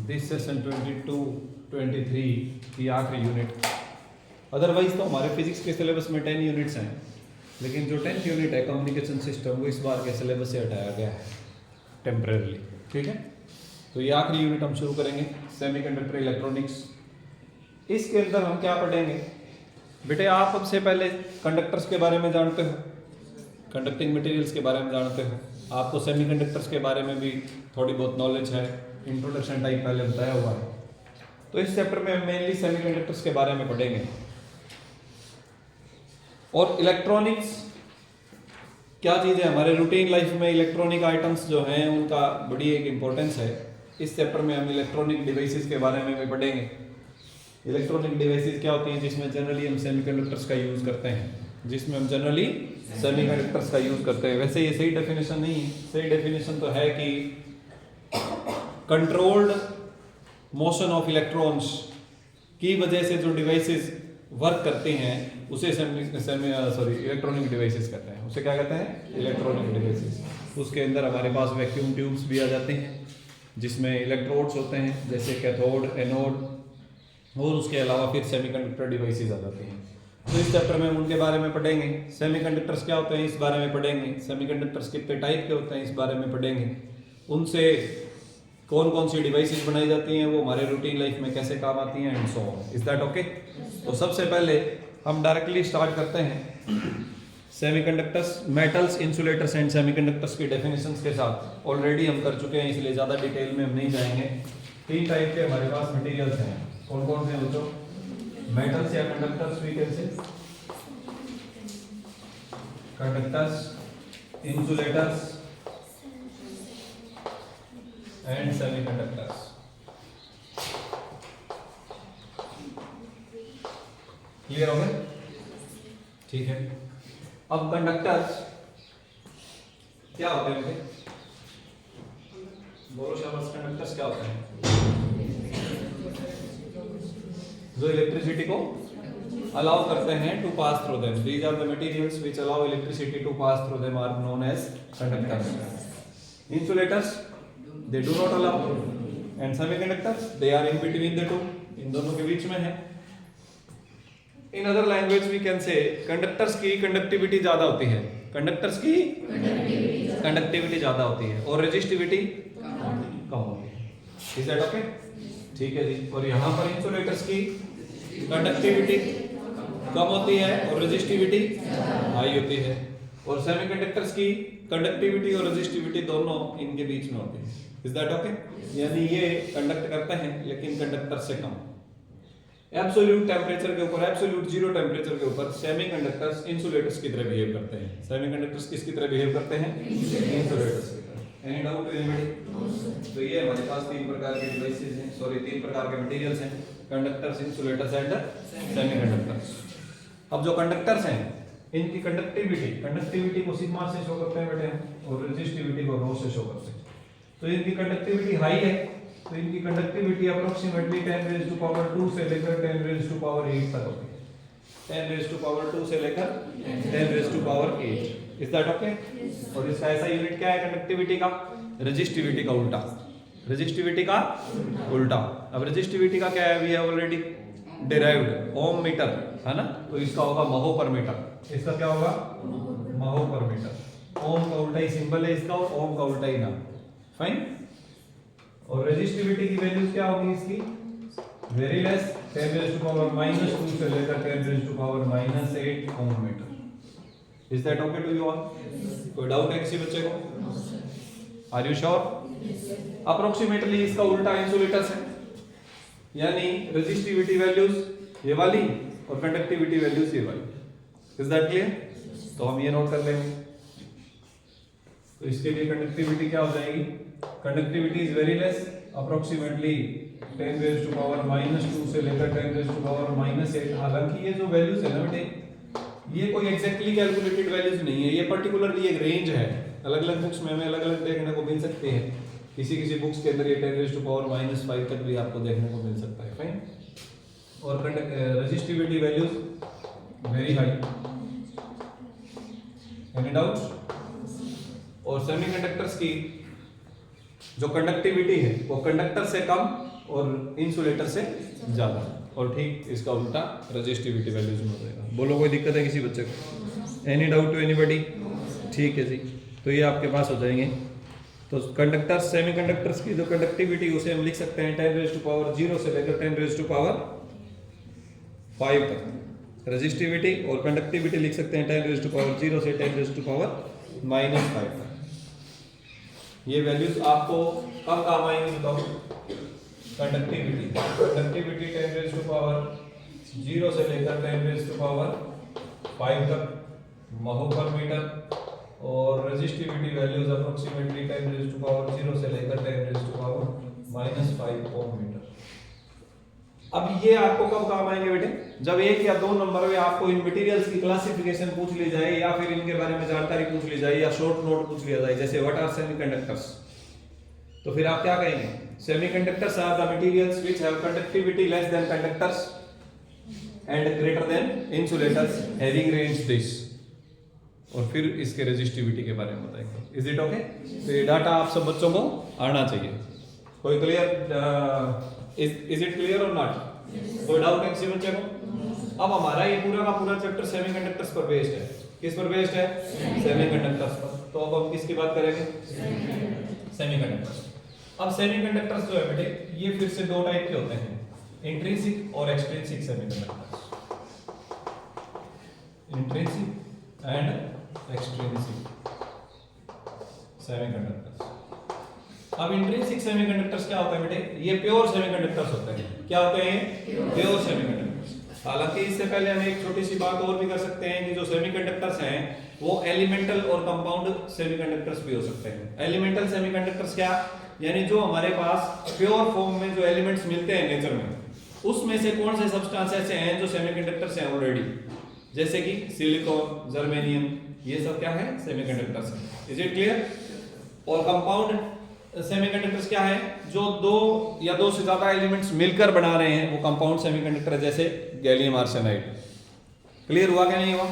This session 22-23 की आखिरी unit. Otherwise तो हमारे फिजिक्स के सिलेबस में 10 यूनिट्स हैं, लेकिन जो 10th यूनिट है कम्युनिकेशन सिस्टम वो इस बार के सिलेबस से हटाया गया है टेम्परेरली। ठीक है, तो ये आखिरी यूनिट हम शुरू करेंगे, सेमीकंडक्टर इलेक्ट्रॉनिक्स। इसके अंदर हम क्या पढ़ेंगे बेटे? आप सबसे पहले कंडक्टर्स के बारे में जानते हो, कंडक्टिंग मटेरियल्स के बारे में जानते हो, आपको सेमीकंडक्टर्स के बारे में भी थोड़ी बहुत नॉलेज है, इंट्रोडक्शन टाइप पहले बताया हुआ है। तो इस चैप्टर में हम मेनली सेमीकंडक्टर्स के बारे में पढ़ेंगे। और इलेक्ट्रॉनिक्स क्या चीज़ है? हमारे रूटीन लाइफ में इलेक्ट्रॉनिक आइटम्स जो हैं उनका बड़ी एक इम्पोर्टेंस है। इस चैप्टर में हम इलेक्ट्रॉनिक डिवाइसेस के बारे में भी पढ़ेंगे। इलेक्ट्रॉनिक डिवाइसेस क्या होती हैं? जिसमें जनरली हम सेमीकंडक्टर्स का यूज़ करते हैं, जिसमें हम जनरली सेमीकंडक्टर्स का यूज़ करते हैं। वैसे ये सही डेफिनेशन नहीं है, सही डेफिनेशन तो है कि कंट्रोल्ड मोशन ऑफ इलेक्ट्रॉन्स की वजह से जो डिवाइसेस वर्क करते हैं उसे इलेक्ट्रॉनिक डिवाइसेस कहते हैं। उसे क्या कहते हैं? Electronic devices. उसके अंदर हमारे पास वैक्यूम ट्यूब्स भी आ जाते हैं जिसमें इलेक्ट्रोड्स होते हैं, जैसे कैथोड, एनोड, और उसके अलावा फिर सेमीकंडक्टर डिवाइसेस आ जाते हैं। तो इस चैप्टर में हम उनके बारे में पढ़ेंगे। सेमीकंडक्टर्स क्या होते हैं इस बारे में पढ़ेंगे, सेमीकंडक्टर्स कितने टाइप के होते हैं इस बारे में पढ़ेंगे, उनसे कौन कौन सी डिवाइसेस बनाई जाती हैं, वो हमारे रूटीन लाइफ में कैसे काम आती हैं, and so on. Is that okay? तो सबसे पहले हम डायरेक्टली स्टार्ट करते हैं semiconductors, metals, insulators and semiconductors की डेफिनेशंस के साथ। ऑलरेडी हम कर चुके हैं, इसलिए ज़्यादा डिटेल में हम नहीं जाएंगे। 3 टाइप के हमारे पास मटेरियल्स हैं। कौन कौन से बच्चों? मेटल्स या conductors we can say, conductors, insulators and semiconductors. Clear हो गया? ठीक है। अब कंडक्टर्स क्या होते हैं मुझे बोलो शाबाश, कंडक्टर्स क्या होते हैं? जो इलेक्ट्रिसिटी को अलाउ करते हैं to pass through them. These are the materials which allow electricity to pass through them are known as conductors. Insulators they do not allow, and semiconductors they are in between the two, इन दोनों के बीच में है। In other language we can say conductors की conductivity ज्यादा होती है, कंडक्टर्स की कंडक्टिविटी ज्यादा होती है और रेजिस्टिविटी कम होती है। Is that okay? ठीक है जी। और यहाँ पर इंसुलेटर्स की कंडक्टिविटी कम होती है और रेजिस्टिविटी हाई होती है, और सेमीकंडक्टर्स की कंडक्टिविटी और रेजिस्टिविटी दोनों इनके बीच में होती है। Is that okay? यानी ये कंडक्ट करते हैं लेकिन कंडक्टर से कम। एब्सोल्यूट टेम्परेचर के ऊपर, एब्सोल्यूट जीरो टेम्परेचर के ऊपर सेमीकंडक्टर्स इंसुलेटर्स की तरह बिहेव करते हैं। सेमीकंडक्टर्स किसकी तरह बिहेव करते हैं? इंसुलेटर्स की तरह। Any doubt anybody? तो ये हमारे पास 3 प्रकार के डिवाइसेस हैं, 3 प्रकार के मटेरियल्स हैं, कंडक्टर्स, इंसुलेटर्स एंड सेमीकंडक्टर्स। अब जो कंडक्टर्स हैं इनकी कंडक्टिविटी को सिग्मा से शो करते हैं बेटे, और रेजिस्टिविटी को रो से शो करते हैं। तो इनकी कंडक्टिविटी हाई है, तो इनकी conductivity approximately 10 raise to power 2 से लेकर 10 रेज़ टू पावर 8 तक होती है। 10 रेज़ टू पावर 2 से लेकर 10 raise to power 8। Is that okay? और इसका ऐसा यूनिट क्या है कंडक्टिविटी का? रेजिस्टिविटी का उल्टा, रेजिस्टिविटी का उल्टा। अब रेजिस्टिविटी का क्या है? अभी है ऑलरेडी डिराइव्ड, ओम मीटर है ना, तो इसका होगा महो पर मीटर। इसका क्या होगा? महो पर मीटर। ओम का उल्टा ही सिंबल है इसका, और ओम का उल्टा ही नाम। फाइन। और रेजिस्टिविटी की वैल्यूज क्या होगी इसकी? Very less, 10 raise to power -2 से लेकर 10 raise to power -8 ohm metre. Is that okay to you all? कोई डाउट है किसी बच्चे को? Are you sure? अप्रोक्सीमेटली इसका उल्टा इंसुलेटर्स है, यानी रेजिस्टिविटी वैल्यूज ये वाली और कंडक्टिविटी वैल्यूज ये वाली। Is that clear? तो हम ये नोट कर लेंगे। तो इसके लिए कंडक्टिविटी क्या हो जाएगी? Conductivity is very less, approximately 10 raise to power -2 से लेकर 10 रेज़ टू पावर -8। हालांकि ये जो वैल्यूज है ना बेटे, ये कोई एग्जैक्टली कैलकुलेटेड वैल्यूज नहीं है, ये पर्टिकुलरली एक रेंज है। अलग अलग बुक्स में हमें अलग अलग देखने को मिल सकते हैं। किसी बुक्स के अंदर ये 10 रेज़ टू पावर -5 तक भी आपको देखने को मिल सकता है। फाइन। और resistivity values very high. Any doubts? और सेमीकंडक्टर्स की जो कंडक्टिविटी है वो कंडक्टर से कम और इंसुलेटर से ज्यादा, और ठीक इसका उल्टा रेजिस्टिविटी वैल्यूज में हो जाएगा। बोलो कोई दिक्कत है किसी बच्चे को? Any doubt to anybody? ठीक है जी, तो ये आपके पास हो जाएंगे। तो कंडक्टर्स, सेमीकंडक्टर्स की जो कंडक्टिविटी उसे हम लिख सकते हैं 10⁻0 से लेकर 10⁻5 तक। रेजिस्टिविटी और कंडक्टिविटी लिख सकते हैं 10⁻0 से 10⁻⁻5 तक। ये वैल्यूज आपको कब काम आएंगे बताओ? कंडक्टिविटी 10⁻0 से लेकर 10⁻5 तक महो पर मीटर, और रेजिस्टिविटी वैल्यूज अप्रोक्सीमेटली 10⁻0 से लेकर 10⁻⁻5 ओम मीटर। अब ये आपको कब काम आएंगे बेटे? जब 1 या 2 नंबर में आपको इन मटेरियल्स की क्लासिफिकेशन पूछ ली जाए, या फिर इनके बारे में जानकारी पूछ ली जाए, या शॉर्ट नोट पूछ लिया जाए, जैसे व्हाट आर सेमीकंडक्टर्स, तो फिर आप क्या कहेंगे? Semiconductors are the materials which have conductivity less than conductors and greater than insulators having range this, और फिर इसके रेजिस्टिविटी के बारे में बताएंगे। Is it okay? तो ये डाटा आप सब बच्चों को आना चाहिए। कोई क्लियर? इज इट क्लियर और नॉट? कोई डाउट है किसी बच्चे को? अब हमारा ये पूरा का पूरा चैप्टर सेमीकंडक्टर्स पर बेस्ड है। किस पर बेस्ड है? सेमीकंडक्टर्स पर। तो अब हम किसकी बात करेंगे? सेमीकंडक्टर्स। अब सेमीकंडक्टर्स जो है बेटे, ये फिर से 2 टाइप के होते हैं, इंट्रिंसिक और extrinsic semiconductors. Intrinsic and extrinsic semiconductors. अब इंट्रिंसिक सेमीकंडक्टर्स क्या होता है बेटे? ये प्योर सेमीकंडक्टर्स होते हैं। क्या होते हैं? Pure semiconductors. हालांकि इससे पहले हम एक छोटी सी बात और भी कर सकते हैं कि जो सेमीकंडक्टर्स हैं वो एलिमेंटल और कंपाउंड सेमीकंडक्टर्स भी हो सकते हैं। एलिमेंटल सेमीकंडक्टर्स क्या? यानी जो हमारे पास प्योर फॉर्म में जो एलिमेंट्स मिलते हैं नेचर में, उसमें से कौन से सब्सटेंस ऐसे हैं जो सेमीकंडक्टर्स हैं ऑलरेडी, जैसे कि सिलिकॉन, जर्मेनियम, ये सब क्या है? सेमीकंडक्टर्स हैं। Is it clear? और कंपाउंड सेमीकंडक्टर्स क्या है? जो 2 या 2 से ज्यादा एलिमेंट्स मिलकर बना रहे हैं, वो कंपाउंड सेमीकंडक्टर है, जैसे गैलियम आर्सेनाइड। क्लियर हुआ क्या नहीं हुआ?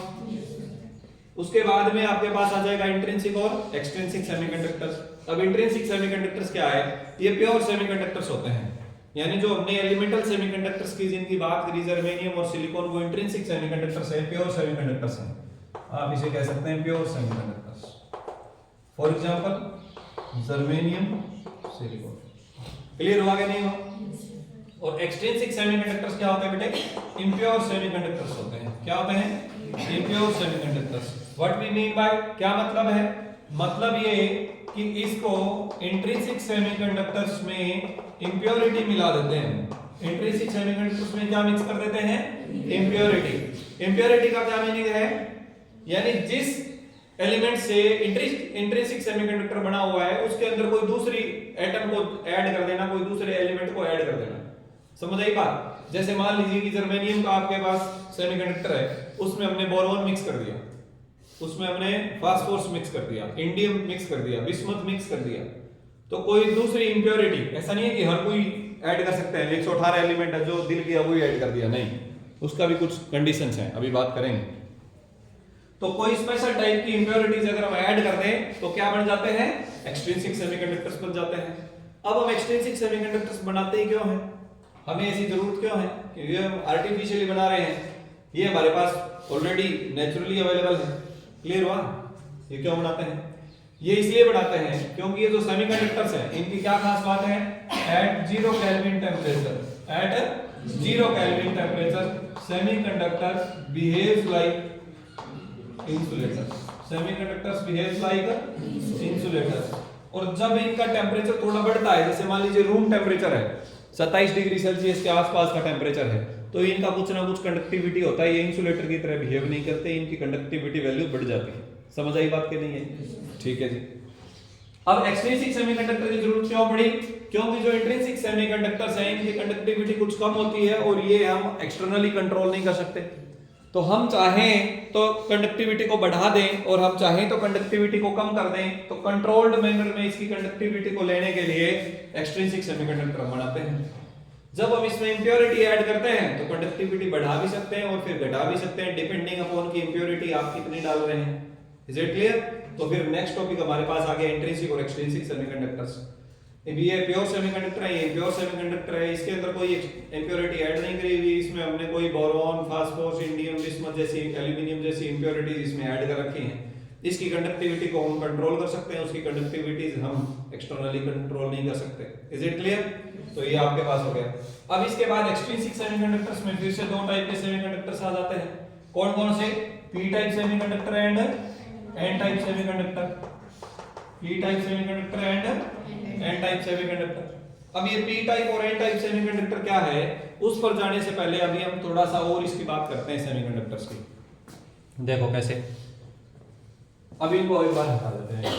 उसके बाद में आपके पास आ जाएगा इंट्रिंसिक और एक्सट्रिंसिक सेमीकंडक्टर्स। अब इंट्रिंसिक सेमीकंडक्टर्स क्या है? ये प्योर सेमीकंडक्टर्स होते हैं, यानी जो हमने एलिमेंटल सेमीकंडक्टर्स की जिनकी बात करी, जर्मेनियम और सिलिकॉन, वो इंट्रिंसिक सेमीकंडक्टर्स हैं, प्योर सेमीकंडक्टर्स हैं। आप इसे कह सकते हैं pure semiconductors. For example germanium, silicon. Clear हुआ कि नहीं हुआ? और एक्सट्रिंसिक सेमीकंडक्टर्स क्या होते हैं बेटे? इम्प्योर सेमीकंडक्टर्स होते हैं। क्या होते हैं? Impure semiconductors. What we mean by, क्या मतलब है? मतलब ये कि इसको इंट्रिंसिक सेमीकंडक्टर्स में इंप्योरिटी मिला देते हैं। इंट्रिंसिक सेमीकंडक्टर्स में क्या मिक्स कर देते हैं? इंप्योरिटी। इंप्योरिटी का क्या मीनिंग है? यानी जिस एलिमेंट से इंट्रिंसिक सेमीकंडक्टर बना हुआ है, उसके अंदर कोई दूसरी एटम को ऐड कर देना, कोई दूसरे एलिमेंट को ऐड कर देना। समझ आई बात? जैसे मान लीजिए कि जर्मेनियम का आपके पास सेमीकंडक्टर है, उसमें हमने बोरोन मिक्स कर दिया, उसमें हमने फास्फोरस मिक्स कर दिया, इंडियम मिक्स कर दिया, बिस्मथ मिक्स कर दिया, तो कोई दूसरी इंप्योरिटी, ऐसा नहीं है कि हर कोई ऐड कर सकते हैं। 118 एलिमेंट है, जो दिल किया वही ऐड कर दिया, नहीं, उसका भी कुछ कंडीशंस हैं, अभी बात करेंगे। तो कोई स्पेशल टाइप की इंप्योरिटीज अगर हम ऐड कर दें तो क्या बन जाते हैं? एक्सट्रिंसिक सेमीकंडक्टर्स बन जाते हैं। अब हम एक्सट्रिंसिक सेमीकंडक्टर्स बनाते ही क्यों हैं? हमें ऐसी जरूरत क्यों है? क्योंकि हम आर्टिफिशियली बना रहे हैं, ये हमारे पास ऑलरेडी नेचुरली अवेलेबल है। क्लियर हुआ? ये क्यों बनाते हैं? ये इसलिए बनाते हैं क्योंकि ये जो सेमीकंडक्टर्स हैं, इनकी क्या खास बात है? At 0 kelvin temperature, at 0 kelvin temperature semiconductor behaves like insulators. Semiconductors behaves like insulators. और जब इनका टेम्परेचर थोड़ा बढ़ता है, जैसे मान लीजिए रूम टेम्परेचर है 27 डिग्री सेल्सियस के आसपास का टेम्परेचर है, तो इनका कुछ ना कुछ कंडक्टिविटी होता है, ये इंसुलेटर की तरह बिहेव नहीं करते, इनकी कंडक्टिविटी वैल्यू बढ़ जाती है। समझ आई बात कि नहीं है? ठीक है जी। अब एक्सट्रिंसिक सेमीकंडक्टर की जरूरत क्यों पड़ी? क्योंकि जो इंट्रिंसिक सेमीकंडक्टर्स हैं, इनकी कंडक्टिविटी कुछ कम होती है और ये हम एक्सटर्नली कंट्रोल नहीं कर सकते। तो हम चाहें तो कंडक्टिविटी को बढ़ा दें और हम चाहें तो कंडक्टिविटी को कम कर दें, तो कंट्रोल्ड मैनर में इसकी कंडक्टिविटी को लेने के लिए एक्सट्रिंसिक सेमीकंडक्टर बनाते हैं। जब हम इसमें इंप्योरिटी ऐड करते हैं तो कंडक्टिविटी बढ़ा भी सकते हैं और फिर घटा भी सकते हैं, डिपेंडिंग अपॉन की इंप्योरिटी आप कितनी डाल रहे हैं। Is it clear? तो फिर नेक्स्ट टॉपिक हमारे पास आ गया इंट्रिंसिक और एक्सट्रिंसिक सेमीकंडक्टर्स। ये प्योर सेमीकंडक्टर है, ये प्योर सेमीकंडक्टर है, इसके अंदर कोई इंप्योरिटी ऐड नहीं करी हुई, इसमें हमने कोई बोरॉन, फास्फोरस, इंडियम, बिस्मथ जैसी, एल्यूमिनियम जैसी इंप्योरिटीज इसमें ऐड कर रखी हैं। इसकी कंडक्टिविटी को हम कंट्रोल कर सकते हैं, उसकी कंडक्टिविटीज हम एक्सटर्नली कंट्रोल नहीं कर सकते। Is it clear? तो ये आपके पास हो गया। अब इसके बाद एक्सट्रिंसिक सेमीकंडक्टर्स में फिर से दो टाइप के सेमीकंडक्टर्स आ जाते हैं। कौन कौन से? P type semiconductor and N type semiconductor. P type semiconductor and N type semiconductor. अब ये पी टाइप और एन टाइप सेमीकंडक्टर क्या है, उस पर जाने से पहले अभी हम थोड़ा सा और इसकी बात करते हैं सेमीकंडक्टर्स की। देखो कैसे, अभी इनको एक बार हटा देते हैं।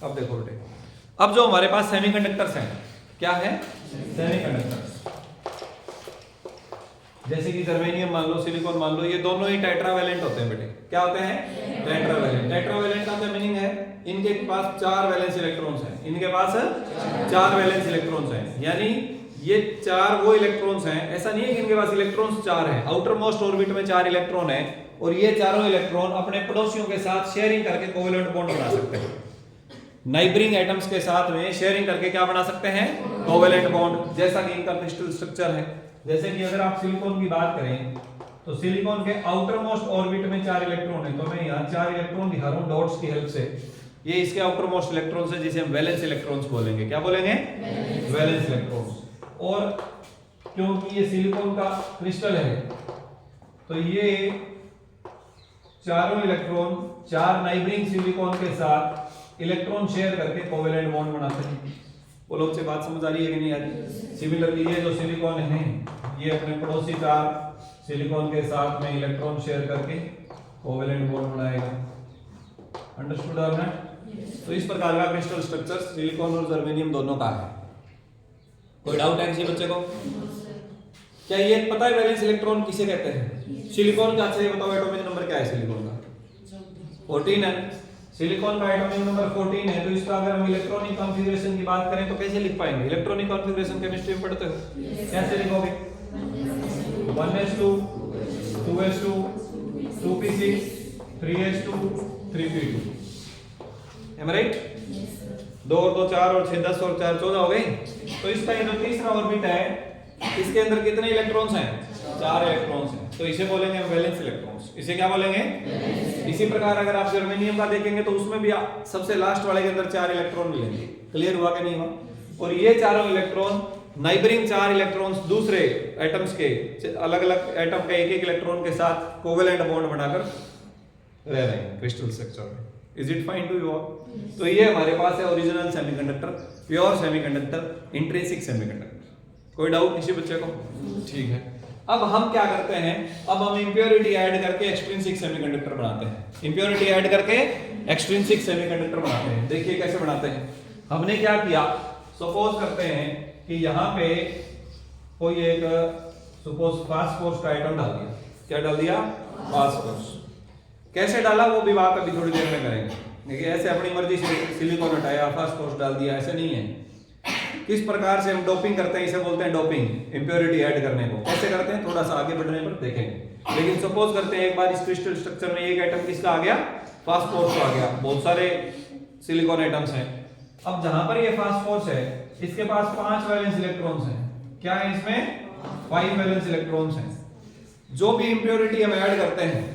अब देखो बेटे, अब जो हमारे पास सेमीकंडक्टर्स हैं, क्या है? सेमीकंडक्टर्स। जैसे कि जर्मेनियम मान लो, सिलिकॉन मान लो, ये दोनों ही टेट्रावैलेंट होते हैं बेटे। क्या होते हैं? टेट्रावैलेंट। टेट्रावैलेंट का क्या मीनिंग है? इनके पास 4 वैलेंस इलेक्ट्रॉन्स हैं। इनके पास 4 वैलेंस इलेक्ट्रॉन्स हैं, यानी ये 4 वो इलेक्ट्रॉन्स हैं। ऐसा नहीं है कि इनके पास इलेक्ट्रॉन्स 4 हैं, आउटर मोस्ट ऑर्बिट में 4 इलेक्ट्रॉन है, और ये चारों इलेक्ट्रॉन अपने पड़ोसियों के साथ शेयरिंग करके कोवेलेंट बॉन्ड बना सकते हैं। नाइबरिंग एटम्स के साथ में शेयरिंग करके क्या बना सकते हैं? Covalent bond. जैसा कि इनका क्रिस्टल स्ट्रक्चर है। जैसे कि अगर आप सिलिकॉन की बात करें तो सिलिकॉन के आउटर मोस्ट ऑर्बिट में 4 इलेक्ट्रॉन है, तो मैं यहाँ 4 इलेक्ट्रॉन दिखा रहा हूँ डॉट्स की हेल्प से। ये इसके आउटर मोस्ट इलेक्ट्रॉन्स है, जिसे हम वैलेंस इलेक्ट्रॉन्स बोलेंगे। क्या बोलेंगे? Valence electrons. और क्योंकि ये सिलिकॉन का क्रिस्टल है, तो ये चारों इलेक्ट्रॉन 4 नाइबरिंग सिलिकॉन के साथ इलेक्ट्रॉन शेयर करके कोवेलेंट बॉन्ड बनाते हैं। वो लोग से बात समझ आ रही है कि नहीं आ रही? सिमिलरली ये जो सिलिकॉन है, ये अपने पड़ोसी 4 सिलिकॉन के साथ में इलेक्ट्रॉन शेयर करके कोवेलेंट बॉन्ड बनाएगा। अंडरस्टूड आपने? तो इस प्रकार का क्रिस्टल स्ट्रक्चर सिलिकॉन और जर्मेनियम दोनों का है। कोई डाउट है किसी बच्चे को? क्या ये पता है वैलेंस इलेक्ट्रॉन किसे कहते हैं? सिलिकॉन का। अच्छा ये बताओ एटॉमिक नंबर क्या है सिलिकॉन का? 14 है। सिलिकॉन का एटॉमिक नंबर 14 है, तो इसका अगर हम इलेक्ट्रॉनिक कॉन्फ़िगरेशन की बात करें तो कैसे लिख पाएंगे? इलेक्ट्रॉनिक कॉन्फ़िगरेशन केमिस्ट्री में पढ़ते हो, कैसे लिखोगे? 1s2 2s2 2p6 3s2 3p2। Am I right? 2 और 2 4 और 6 10 और 4 14 हो गई। तो इसका ये जो तीसरा ऑर्बिट है, इसके अंदर कितने इलेक्ट्रॉन्स हैं? 4 इलेक्ट्रॉन्स हैं, तो इसे बोलेंगे वैलेंस इलेक्ट्रॉन्स। इसे क्या बोलेंगे? इसी प्रकार अगर आप जर्मेनियम का देखेंगे तो उसमें भी सबसे लास्ट वाले के अंदर 4 इलेक्ट्रॉन मिलेंगे। क्लियर हुआ कि नहीं हुआ? और ये चारों इलेक्ट्रॉन नाइबरिंग 4 इलेक्ट्रॉन्स दूसरे एटम्स के, अलग अलग एटम के एक इलेक्ट्रॉन के साथ कोवेलेंट बॉन्ड बनाकर रह रहे हैं क्रिस्टल स्ट्रक्चर में। Is it fine to you all? तो ये हमारे पास है original semiconductor, pure semiconductor, intrinsic semiconductor. कोई डाउट किसी बच्चे को? ठीक है। अब हम क्या करते हैं? अब हम इंप्योरिटी ऐड करके एक्सट्रिंसिक सेमीकंडक्टर बनाते हैं। इंप्योरिटी ऐड करके एक्सट्रिंसिक सेमीकंडक्टर बनाते हैं। देखिए कैसे बनाते हैं। हमने क्या किया, सपोज करते हैं कि यहाँ पे कोई एक सपोज फास्फोरस का आइटम डाल दिया। क्या डाल दिया? फास्फोरस। कैसे डाला वो भी बात अभी थोड़ी देर में करेंगे। देखिए ऐसे अपनी मर्जी से सिलिकॉन हटाया, फास्फोरस डाल दिया, ऐसे नहीं है। किस प्रकार से हम डोपिंग करते हैं, इसे बोलते हैं डोपिंग। इंप्योरिटी ऐड करने को कैसे करते हैं थोड़ा सा आगे बढ़ने पर देखेंगे। लेकिन सपोज करते हैं एक बार इस क्रिस्टल स्ट्रक्चर में एक एटम किसका आ गया? फास्फोरस आ गया। बहुत सारे सिलिकॉन एटम्स हैं। अब जहां पर ये फास्फोरस है, इसके पास 5 वैलेंस इलेक्ट्रॉन्स हैं। क्या है इसमें? 5 वैलेंस इलेक्ट्रॉन्स हैं। जो भी इंप्योरिटी हम ऐड करते हैं,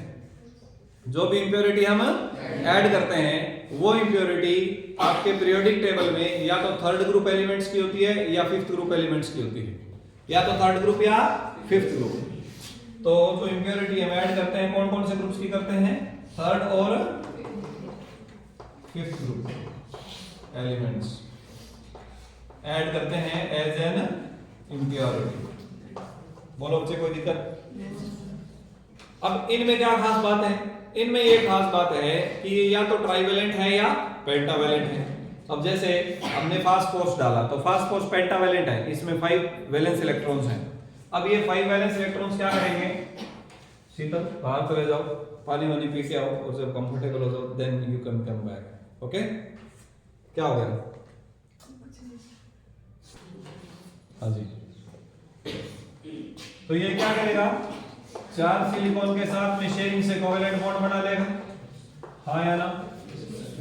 जो भी इंप्योरिटी हम ऐड करते हैं, वो इंप्योरिटी आपके पीरियोडिक टेबल में या तो 3rd ग्रुप एलिमेंट्स की होती है या 5th ग्रुप एलिमेंट्स की होती है, या तो 3rd ग्रुप या 5th ग्रुप। तो जो इंप्योरिटी हम ऐड करते हैं, कौन कौन से ग्रुप्स की करते हैं? 3rd और 5th ग्रुप एलिमेंट्स ऐड करते हैं एज एन इंप्योरिटी। बोलो बच्चे कोई दिक्कत? अब इनमें क्या खास बात है? इनमें ये खास बात है कि ये या तो ट्राइवेलेंट है या पेंटावेलेंट है। अब जैसे हमने फास्फोरस डाला तो फास्फोरस पेंटावेलेंट है, इसमें 5 वैलेंस इलेक्ट्रॉन्स हैं। अब ये 5 वैलेंस इलेक्ट्रॉन्स क्या करेंगे? शीतल बाहर चले जाओ, पानी वानी पी के आओ और जब कंफर्टेबल हो जाओ then you can come back. Okay? क्या हो गया? हाँ जी। तो ये क्या करेगा? 4 सिलिकॉन के साथ में शेयरिंग से कोवेलेंट बॉन्ड बना लेगा। हाँ या ना?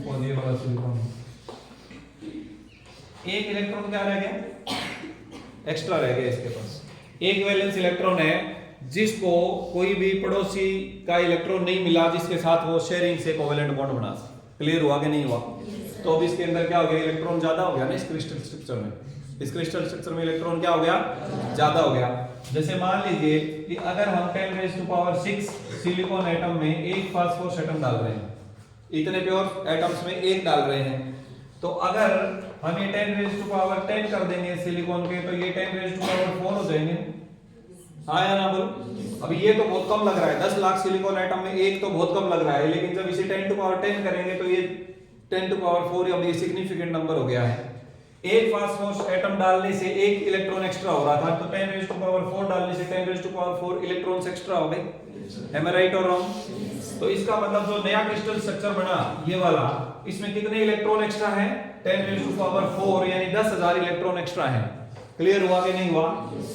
ये वाला सिलिकॉन एक इलेक्ट्रॉन क्या रह गया, एक्स्ट्रा रह गया इसके पास। एक वैलेंस इलेक्ट्रॉन है जिसको कोई भी पड़ोसी का इलेक्ट्रॉन नहीं मिला जिसके साथ वो शेयरिंग से कोवेलेंट बॉन्ड बना सके। क्लियर हुआ कि नहीं हुआ? तो अब इसके अंदर क्या हो गया, इलेक्ट्रॉन ज्यादा हो गया ना इस क्रिस्टल स्ट्रक्चर में। इस क्रिस्टल स्ट्रक्चर में इलेक्ट्रॉन क्या हो गया, ज्यादा हो गया। जैसे मान लीजिए कि अगर हम 10⁻⁶ सिलिकॉन एटम में एक फास्फोरस एटम डाल रहे हैं, इतने प्योर एटम्स में एक डाल रहे हैं, तो अगर हम ये 10⁻10 कर देंगे सिलिकॉन के, तो ये 10⁻4 हो जाएंगे। हाँ या ना बोल? अब ये तो बहुत कम लग रहा है, 10 लाख सिलिकॉन एटम में एक तो बहुत कम लग रहा है, लेकिन जब इसे 10⁻10 करेंगे तो ये 10⁴ अब ये सिग्निफिकेंट नंबर हो गया है। एक फास्फोरस एटम डालने से एक इलेक्ट्रॉन एक्स्ट्रा हो रहा था, तो 10⁻4 डालने से 10⁻4 इलेक्ट्रॉन्स एक्स्ट्रा हो गए। एम आई राइट और रॉन्ग? तो इसका मतलब जो नया क्रिस्टल स्ट्रक्चर बना ये वाला, इसमें कितने इलेक्ट्रॉन एक्स्ट्रा है, 10⁻4 यानी 10,000 इलेक्ट्रॉन एक्स्ट्रा है। क्लियर हुआ कि नहीं हुआ?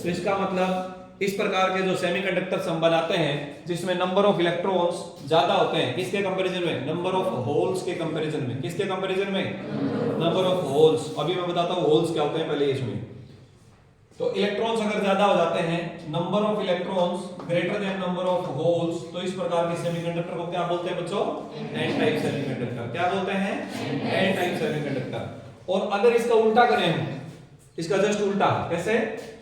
तो इसका मतलब इस प्रकार के जो सेमीकंडक्टर्स हम बनाते हैं जिसमें नंबर ऑफ इलेक्ट्रॉन्स ज्यादा होते हैं, किसके कंपैरिजन में, नंबर ऑफ होल्स के कंपैरिजन में। किसके कंपैरिजन में, नंबर ऑफ होल्स। अभी मैं बताता हूं होल्स क्या होते हैं पहले इसमें। तो इलेक्ट्रॉन्स अगर ज्यादा हो जाते हैं, number of electrons greater than number of holes, तो इस प्रकार के सेमीकंडक्टर को क्या बोलते हैं बच्चों, एन टाइप सेमीकंडक्टर। क्या बोलते हैं, एन टाइप सेमीकंडक्टर। और अगर इसका उल्टा करें हम, इसका जस्ट उल्टा, कैसे,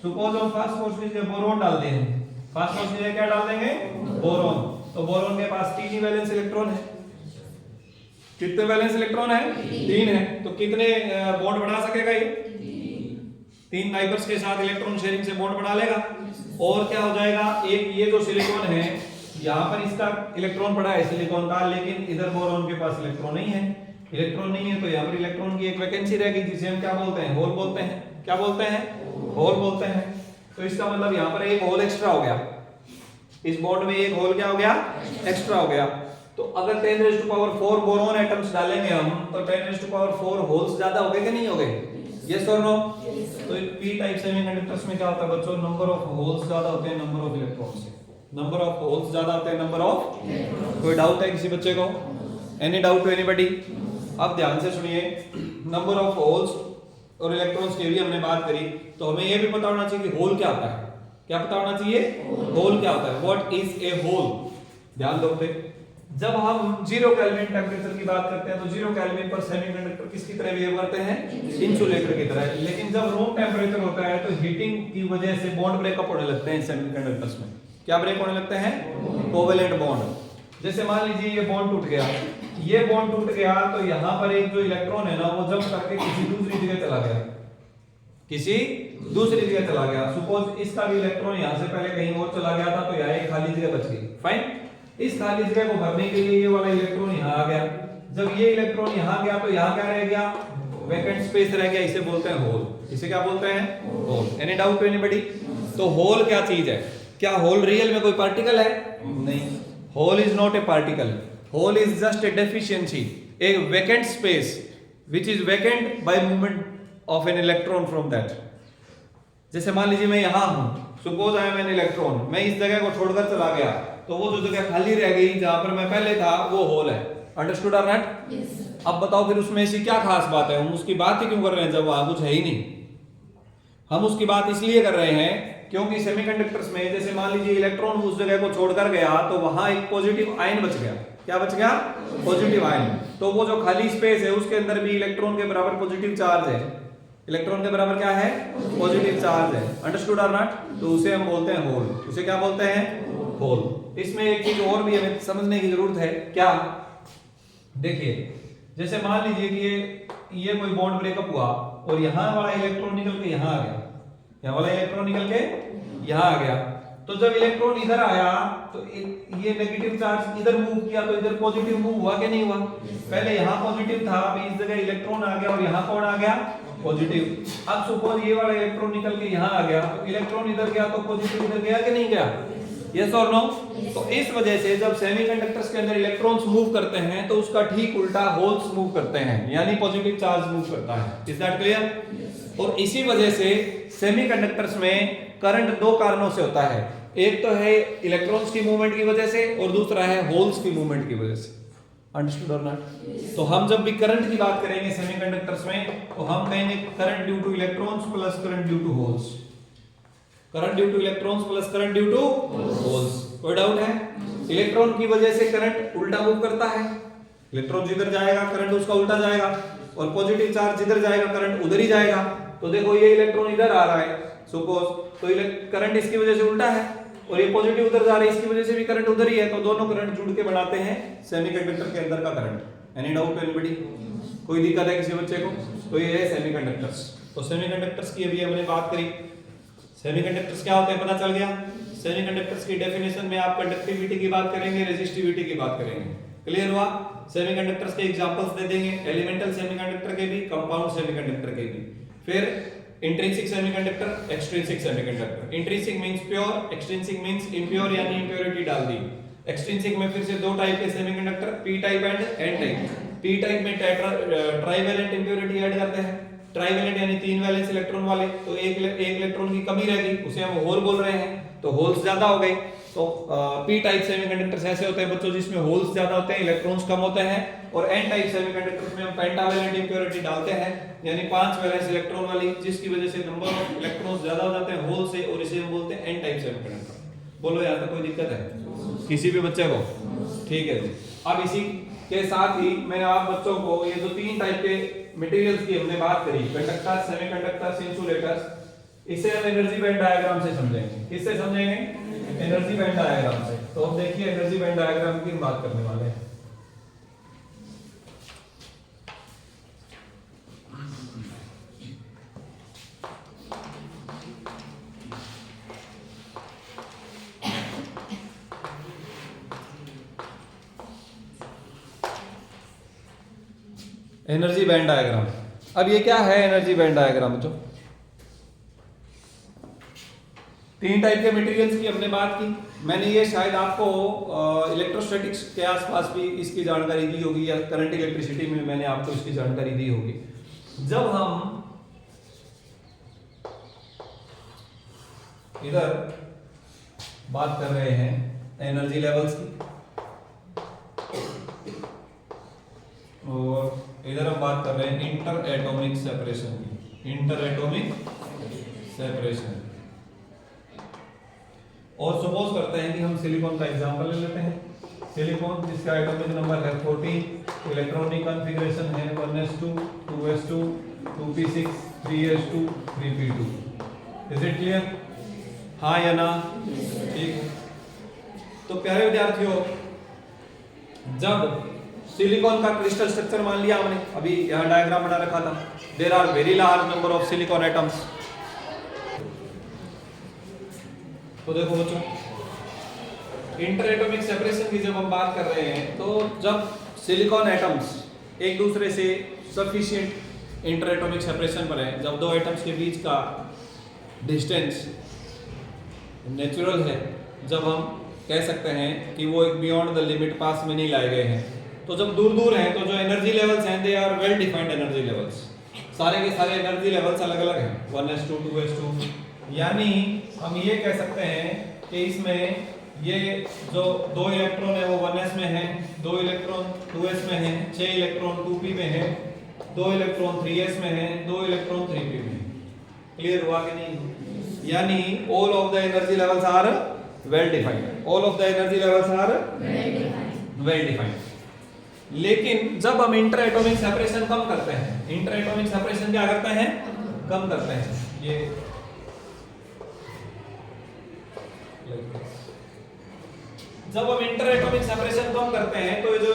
सपोज हम फास्फोरस की जगह बोरॉन डाल दें, फास्फोरस की जगह क्या डाल देंगे, बोरॉन। तो बोरॉन के पास 3 ही वैलेंस इलेक्ट्रॉन है। कितने वैलेंस इलेक्ट्रॉन है, 3 है। तो कितने बॉन्ड बना सकेगा ये, 3 नाइबर्स के साथ इलेक्ट्रॉन शेयरिंग से बॉन्ड बना लेगा। और क्या हो जाएगा, एक ये जो सिलिकॉन है यहाँ पर इसका इलेक्ट्रॉन पड़ा है सिलिकॉन का, लेकिन इधर बोरॉन के पास इलेक्ट्रॉन नहीं है। इलेक्ट्रॉन नहीं है तो यहाँ पर इलेक्ट्रॉन की एक वैकेंसी रहेगी जिसे हम क्या बोलते हैं, होल बोलते हैं। क्या बोलते हैं, होल बोलते हैं। तो इसका मतलब यहाँ पर एक होल एक्स्ट्रा हो गया, इस बॉन्ड में एक होल क्या हो गया, एक्स्ट्रा हो गया। तो अगर 10⁻4 बोरॉन एटम्स डालेंगे हम, तो 10⁻4 होल्स ज्यादा हो गए कि नहीं हो गए, यस और नो? तो पी टाइप सेमीकंडक्टर्स में क्या होता है बच्चों, नंबर ऑफ होल्स ज्यादा होते हैं नंबर ऑफ इलेक्ट्रॉन से। नंबर ऑफ होल्स ज्यादा होते हैं नंबर ऑफ। कोई डाउट है किसी बच्चे को, एनी डाउट टू एनीबॉडी? अब ध्यान से सुनिए, नंबर ऑफ होल्स और इलेक्ट्रॉन्स की भी हमने बात करी, तो हमें यह भी पता होना चाहिए कि होल क्या होता है। क्या पता होना चाहिए, होल क्या होता है, व्हाट इज ए होल। ध्यान दो, जब हम 0 केल्विन टेंपरेचर की बात करते हैं तो 0 केल्विन पर सेमीकंडक्टर किसकी तरह बिहेव करते हैं, इंसुलेटर की तरह। लेकिन जब रूम टेंपरेचर होता है तो हीटिंग की वजह से बॉन्ड ब्रेकअप होने लगते हैं सेमीकंडक्टर्स में। क्या ब्रेक होने लगते हैं, कोवेलेंट बॉन्ड। जैसे मान लीजिए ये बॉन्ड टूट गया, ये बॉन्ड टूट गया, तो यहाँ पर एक जो इलेक्ट्रॉन है ना वो जंप करके किसी दूसरी जगह चला गया, किसी दूसरी जगह चला गया। सपोज इसका भी इलेक्ट्रॉन यहाँ से पहले कहीं और चला गया था, तो यहाँ एक खाली जगह बच गई। फाइन, इस खाली जगह को भरने के लिए ये वाला इलेक्ट्रॉन यहाँ आ गया। जब ये इलेक्ट्रॉन यहाँ गया तो यहाँ क्या रह गया, वैकेंट स्पेस रह गया। इसे बोलते हैं होल। इसे क्या बोलते हैं, hole. Any doubt to anybody? तो होल क्या चीज है, क्या होल रियल में कोई पार्टिकल है? नहीं, hole is not a particle. Hole is just a deficiency, a vacant space which is vacant by movement of an electron from that. जैसे मान लीजिए मैं यहाँ हूं, suppose I am an electron, मैं इस जगह को छोड़कर चला गया, तो वो जो जगह खाली रह गई जहां पर मैं पहले था वो होल है। अंडरस्टूड और नॉट? अब बताओ फिर उसमें ऐसी क्या खास बात है, हम उसकी बात ही क्यों कर रहे हैं जब वहां कुछ है ही नहीं। हम उसकी बात इसलिए कर रहे हैं क्योंकि सेमीकंडक्टर्स में जैसे मान लीजिए इलेक्ट्रॉन उस जगह को छोड़कर गया तो वहां एक पॉजिटिव आयन बच गया। क्या बच गया, पॉजिटिव आयन। तो वो जो खाली स्पेस है उसके अंदर भी इलेक्ट्रॉन के बराबर पॉजिटिव चार्ज है। इलेक्ट्रॉन के बराबर क्या है, पॉजिटिव चार्ज है। अंडरस्टूड और नॉट? तो उसे हम बोलते हैं होल। उसे क्या बोलते हैं, होल। इसमें एक चीज और भी हमें समझने की जरूरत है। क्या, देखिए जैसे मान लीजिए कि ये कोई बॉन्ड ब्रेकअप हुआ और यहाँ वाला इलेक्ट्रॉन निकल के यहाँ आ गया, यहाँ वाला इलेक्ट्रॉन निकल के यहाँ आ गया। तो जब इलेक्ट्रॉन इधर आया तो ये नेगेटिव चार्ज इधर मूव किया तो इधर पॉजिटिव मूव हुआ कि नहीं हुआ? पहले यहाँ पॉजिटिव था, अभी इस जगह इलेक्ट्रॉन आ गया और यहाँ कौन आ गया, पॉजिटिव। अब सपोज ये वाला इलेक्ट्रॉन निकल के यहाँ आ गया, तो इलेक्ट्रॉन इधर गया तो पॉजिटिव इधर गया कि नहीं गया? यस और नो? तो इस वजह से जब सेमीकंडक्टर्स के अंदर इलेक्ट्रॉन्स मूव करते हैं तो उसका ठीक उल्टा होल्स मूव करते हैं, यानी पॉजिटिव चार्ज मूव करता है। Is that clear? और इसी वजह से सेमीकंडक्टर्स में करंट दो कारणों से होता है। एक तो है इलेक्ट्रॉन्स की मूवमेंट की वजह से और दूसरा है होल्स की मूवमेंट की वजह से। अंडरस्टूड और नॉट? तो हम जब भी करंट की बात करेंगे सेमीकंडक्टर्स में तो हम कहेंगे current due to electrons plus current due to holes, current due to electrons plus current due to holes. कोई डाउट है? इलेक्ट्रॉन की वजह से करंट उल्टा मूव करता है, इलेक्ट्रॉन जिधर जाएगा करंट उसका उल्टा जाएगा, और पॉजिटिव चार्ज जिधर जाएगा करंट उधर ही जाएगा। तो देखो ये इलेक्ट्रॉन इधर आ रहा है सपोज, तो करंट इसकी वजह से उल्टा है, और ये पॉजिटिव उधर जा रही है इसकी वजह से भी करंट उधर ही है, तो दोनों करंट जुड़ के बनाते हैं सेमीकंडक्टर के अंदर का करंट। Any doubt anybody? कोई दिक्कत है किसी बच्चे को? तो ये है सेमीकंडक्टर्स। तो सेमीकंडक्टर्स की अभी हमने बात करी, सेमीकंडक्टर्स क्या होते हैं पता चल गया। सेमीकंडक्टर्स की डेफिनेशन में आप कंडक्टिविटी की बात करेंगे, रेजिस्टिविटी की बात करेंगे, क्लियर हुआ? सेमीकंडक्टर्स के एग्जांपल्स दे देंगे, एलिमेंटल सेमीकंडक्टर के भी, कंपाउंड सेमीकंडक्टर के भी। फिर intrinsic semiconductor, extrinsic semiconductor. Intrinsic means pure, extrinsic means impure, यानी इम्प्योरिटी डाल दी। एक्सट्रिंसिक में फिर से दो टाइप के semiconductor, P type and N type. P type में ट्राइवेलेंट इम्प्योरिटी ऐड करते हैं, ट्राइवेलेंट यानी 3 वैलेंस इलेक्ट्रॉन वाले, तो एक इलेक्ट्रॉन की कमी रह गई, उसे हम होल बोल रहे हैं, तो होल्स ज्यादा हो गए। तो पी टाइप सेमीकंडक्टर्स ऐसे होते हैं बच्चों जिसमें होल्स ज्यादा होते हैं, इलेक्ट्रॉन्स कम होते हैं। और एन टाइप सेमीकंडक्टर्स में हम पेंटावैलेंट इम्प्योरिटी डालते हैं, यानी 5 वैलेंस इलेक्ट्रॉन वाली, जिसकी वजह से नंबर ऑफ इलेक्ट्रॉन्स ज्यादा हो जाते हैं होल से, और इसे हम बोलते हैं एन टाइप सेमीकंडक्टर। बोलो यहां तक कोई दिक्कत है किसी भी बच्चे को? ठीक है जी। अब इसी के साथ ही मैंने आप बच्चों को ये जो 3 टाइप के मटेरियल्स की हमने बात करी, कंडक्टर, सेमीकंडक्टर्स, इंसुलेटर्स, इसे हम एनर्जी बैंड डायग्राम से समझेंगे। किससे समझेंगे? एनर्जी बैंड डायग्राम से। तो हम देखिए एनर्जी बैंड डायग्राम की बात करने वाले हैं। Energy band diagram. अब ये क्या है एनर्जी बैंड डायग्राम? जो 3 टाइप के मटेरियल्स की हमने बात की, मैंने ये शायद आपको इलेक्ट्रोस्टैटिक्स के आसपास भी इसकी जानकारी दी होगी, या करंट इलेक्ट्रिसिटी में मैंने आपको इसकी जानकारी दी होगी। जब हम इधर बात कर रहे हैं एनर्जी लेवल्स की, और इधर हम बात कर रहे हैं इंटर एटॉमिक सेपरेशन की, इंटर एटॉमिक सेपरेशन। और सपोज करते हैं कि हम सिलिकॉन का एग्जांपल ले लेते हैं। सिलिकॉन जिसका एटॉमिक नंबर है 14, इलेक्ट्रॉनिक कॉन्फ़िगरेशन है 1s2 2s2 2p6 3s2 3p2। Is it clear? हाँ या ना? ठीक। तो प्यारे विद्यार्थियों, जब सिलिकॉन का क्रिस्टल स्ट्रक्चर मान लिया हमने, अभी यहाँ डायग्राम बना रखा था, there are very large number of silicon atoms. तो देखो बच्चों, इंटर एटॉमिक सेपरेशन की जब हम बात कर रहे हैं, तो जब सिलिकॉन एटम्स एक दूसरे से सफिशिएंट इंटर एटॉमिक सेपरेशन पर है, जब 2 एटम्स के बीच का डिस्टेंस नेचुरल है, जब हम कह सकते हैं कि वो एक बियॉन्ड द लिमिट पास में नहीं लाए गए हैं, तो जब दूर दूर हैं तो जो एनर्जी लेवल्स हैं they are well defined energy levels. सारे के सारे एनर्जी लेवल्स अलग अलग हैं, 1s2 2s2, यानी हम ये कह सकते हैं कि इसमें ये जो 2 इलेक्ट्रॉन है वो 1s में है, 2 इलेक्ट्रॉन 2s में है, 6 इलेक्ट्रॉन 2p में है, 2 इलेक्ट्रॉन 3s में है, 2 इलेक्ट्रॉन 3p में। क्लियर हुआ कि नहीं? यानी all of the energy levels are well defined, all of the energy levels are well defined. लेकिन जब हम इंटर एटॉमिक सेपरेशन कम करते हैं, इंटर एटॉमिक सेपरेशन क्या करते हैं? कम करते हैं। ये जब हम इंटर एटॉमिक सेपरेशन कम करते हैं तो ये जो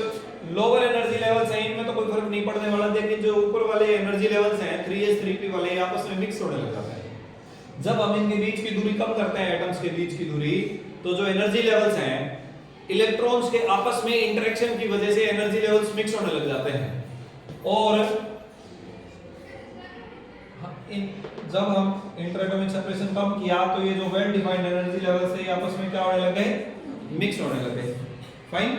लोअर एनर्जी लेवल्स हैं इनमें तो कोई फर्क नहीं पड़ने वाला, लेकिन जो ऊपर वाले एनर्जी लेवल्स हैं 3s 3p वाले आपस में मिक्स होने लग जाते हैं। जब हम इनके बीच की दूरी कम करते हैं, एटम्स के बीच की दूरी, तो जो एनर्जी लेवल्स हैं इलेक्ट्रॉन्स के आपस में इंटरेक्शन की वजह से एनर्जी लेवल्स मिक्स होने लग जाते हैं। और जब हम इंटर एटॉमिक सेपरेशन कम किया तो ये जो वेल डिफाइंड एनर्जी लेवल्स है आपस में क्या होने लगे? मिक्स होने लगे। फाइन।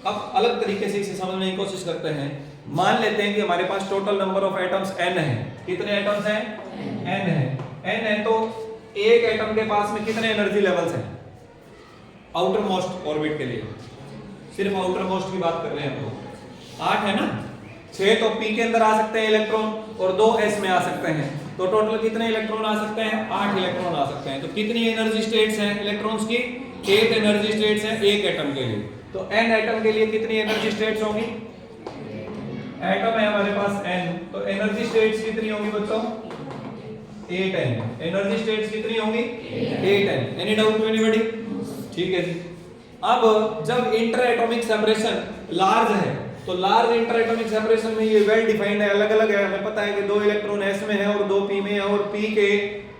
अब अलग तरीके से इसे समझने की कोशिश करते हैं। मान लेते हैं कि हमारे पास total number of atoms n है। कितने एटम्स हैं? n है। n है तो एक एटम के पास में कितने एनर्जी लेवल्स हैं? आउटर मोस्ट ऑर्बिट के लिए, सिर्फ आउटर मोस्ट की बात कर रहे हैं हम लोग। 8 है ना, 6 तो p के अंदर आ सकते हैं इलेक्ट्रॉन और 2 s में आ सकते हैं, तो टोटल कितने इलेक्ट्रॉन आ सकते हैं? 8 इलेक्ट्रॉन आ सकते हैं। तो कितनी एनर्जी स्टेट्स हैं इलेक्ट्रॉन्स की? 8 एनर्जी स्टेट्स हैं एक एटम के लिए। तो n एटम के लिए कितनी एनर्जी स्टेट्स होंगी? एटम है हमारे पास n, तो एनर्जी स्टेट्स कितनी होंगी बच्चों? 8n। एनर्जी स्टेट्स कितनी होंगी? 8n। Any doubt anybody? ठीक है जी। अब जब इंटर एटॉमिक सेपरेशन लार्ज है, तो लार्ज इंटर एटॉमिक सेपरेशन में ये वेल डिफाइंड है, अलग अलग है। हमें पता है कि 2 इलेक्ट्रॉन s में है और 2 p में है और p के